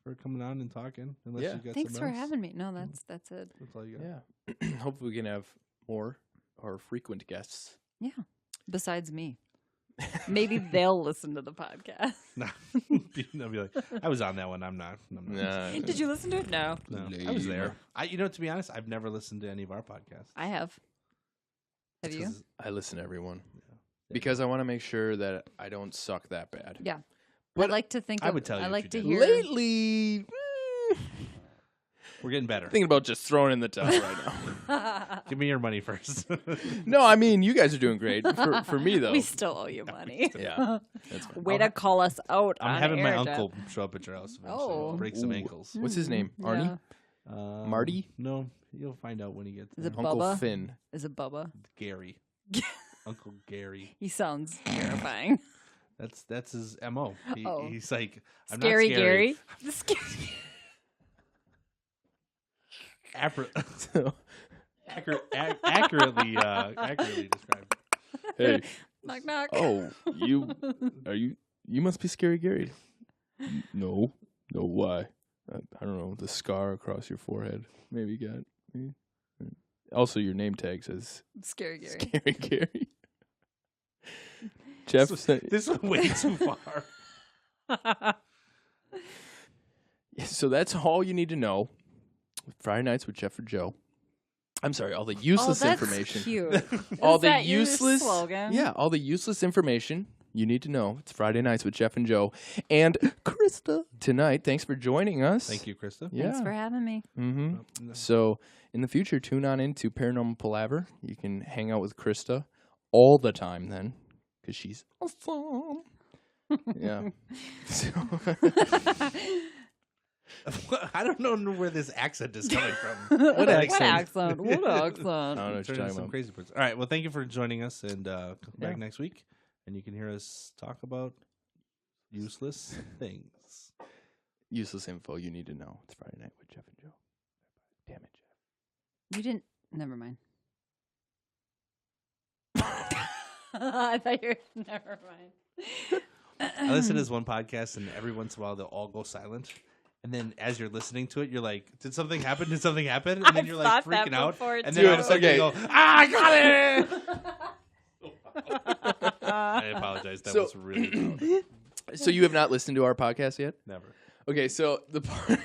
B: for coming on and talking. Unless
A: Yeah.
B: you got
C: Thanks for
B: something else.
C: having me. No, that's it.
B: That's all you got.
A: Yeah. Hopefully we can have more or frequent guests.
C: Yeah. Besides me. Maybe they'll listen to the podcast.
B: Nah. They'll be like, I was on that one. I'm not.
A: Nah.
C: Did you listen to it? No.
B: No, I was there. To be honest, I've never listened to any of our podcasts.
C: I have. Have you?
B: 'Cause-
A: I listen to everyone because I want to make sure that I don't suck that bad.
C: Yeah.
A: But
C: I like to think
B: I
C: of,
B: would tell you
C: I
B: if
C: like
B: you
C: to
B: did.
C: hear
A: Lately,
B: We're getting better.
A: Thinking about just throwing in the towel right now.
B: Give me your money first.
A: No, I mean, you guys are doing great. For me, though.
C: We still owe you money.
A: Yeah, that's fine.
C: Way to call us out.
B: I'm
C: on
B: having my
C: air,
B: uncle show up at your house.
C: Oh.
B: Break some
A: Ooh.
B: ankles.
A: What's his name? Arnie?
C: Yeah.
A: Marty?
B: No, you'll find out when he gets
C: Is
B: there.
C: it
A: Uncle
C: Bubba?
A: Finn.
C: Is it Bubba?
B: Gary. Uncle Gary.
C: He sounds terrifying.
B: That's his MO.
C: Oh.
B: He's like, I'm
C: Scary
B: not scary.
C: Gary. The scary.
B: Accurately described.
A: Hey.
C: Knock knock.
A: Oh, you must be Scary Gary. No, why? I don't know, the scar across your forehead. Maybe you got. Maybe. Also, your name tag says
C: Scary Gary.
A: Scary Gary. Jeff,
B: This went way too far.
A: so that's all you need to know. Friday nights with Jeff or Joe. I'm sorry, all the useless
C: that's
A: information.
C: Cute.
A: All
C: Is
A: the
C: that your
A: useless
C: slogan?
A: Yeah, all the useless information you need to know. It's Friday nights with Jeff and Joe and Krista tonight. Thanks for joining us.
B: Thank you, Krista.
A: Yeah.
C: Thanks for having me.
A: Mm-hmm.
B: No.
A: So in the future, tune on into Paranormal Palaver. You can hang out with Krista all the time then, because she's awesome. Yeah. So
B: I don't know where this accent is coming from.
C: What
A: accent?
C: accent? What
A: I don't know
C: accent?
A: what you're
B: Turning into
A: talking
B: some
A: about.
B: crazy person. All right. Well, thank you for joining us, and come back
A: Yeah.
B: next week, and you can hear us talk about useless things.
A: Useless info you need to know. It's Friday night with Jeff and Joe. Damn it, Jeff.
C: You didn't. Never mind. I thought you were. Never mind.
B: I listen to this one podcast, and every once in a while they'll all go silent. And then as you're listening to it, you're like, did something happen? Did something happen? And then
C: I've
B: you're like
C: thought that
B: freaking out.
C: before,
B: And then all of a sudden
A: Okay.
B: you go, I got it! I apologize. That
A: So-
B: was really loud.
A: So you have not listened to our podcast yet?
B: Never.
A: Okay, so the part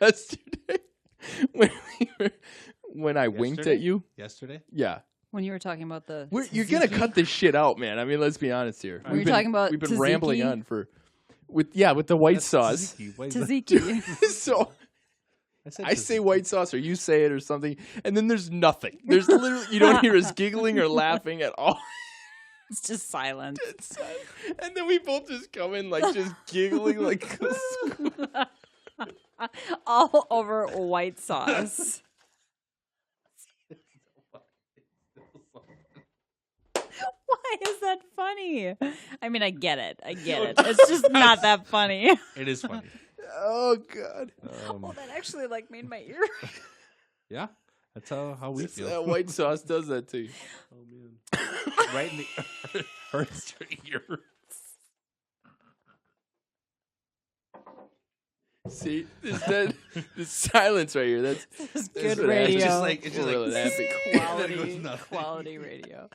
A: yesterday when I winked
B: Yesterday?
A: at you,
B: Yesterday?
A: yeah.
C: When you were talking about the.
A: You're gonna
C: tzatziki.
A: cut this shit out, man. I mean, let's be honest here.
C: When you're talking about
A: we've been rambling
C: tzatziki?
A: on with the white
B: That's
A: sauce.
B: tzatziki. Why is
C: Tzatziki.
A: So
B: said
A: I say
B: tzatziki.
A: white sauce, or you say it, or something, and then there's nothing. There's literally you don't hear us giggling or laughing at all.
C: It's just silent.
A: And then we both just come in like just giggling like.
C: All over white sauce. Why is that funny? I mean, I get it. I get it. It's just not that funny.
B: It is funny.
A: Oh God!
C: Oh, that actually like made my ear.
B: Yeah, that's how we feel.
A: That white sauce does that to you.
B: Oh man! Right in the hurts your ear.
A: See, this silence right here. That's
C: Good
A: what happens.
C: radio.
B: It's just like
A: We're really laughing.
B: Then it goes
C: quality,
B: nothing.
C: quality radio.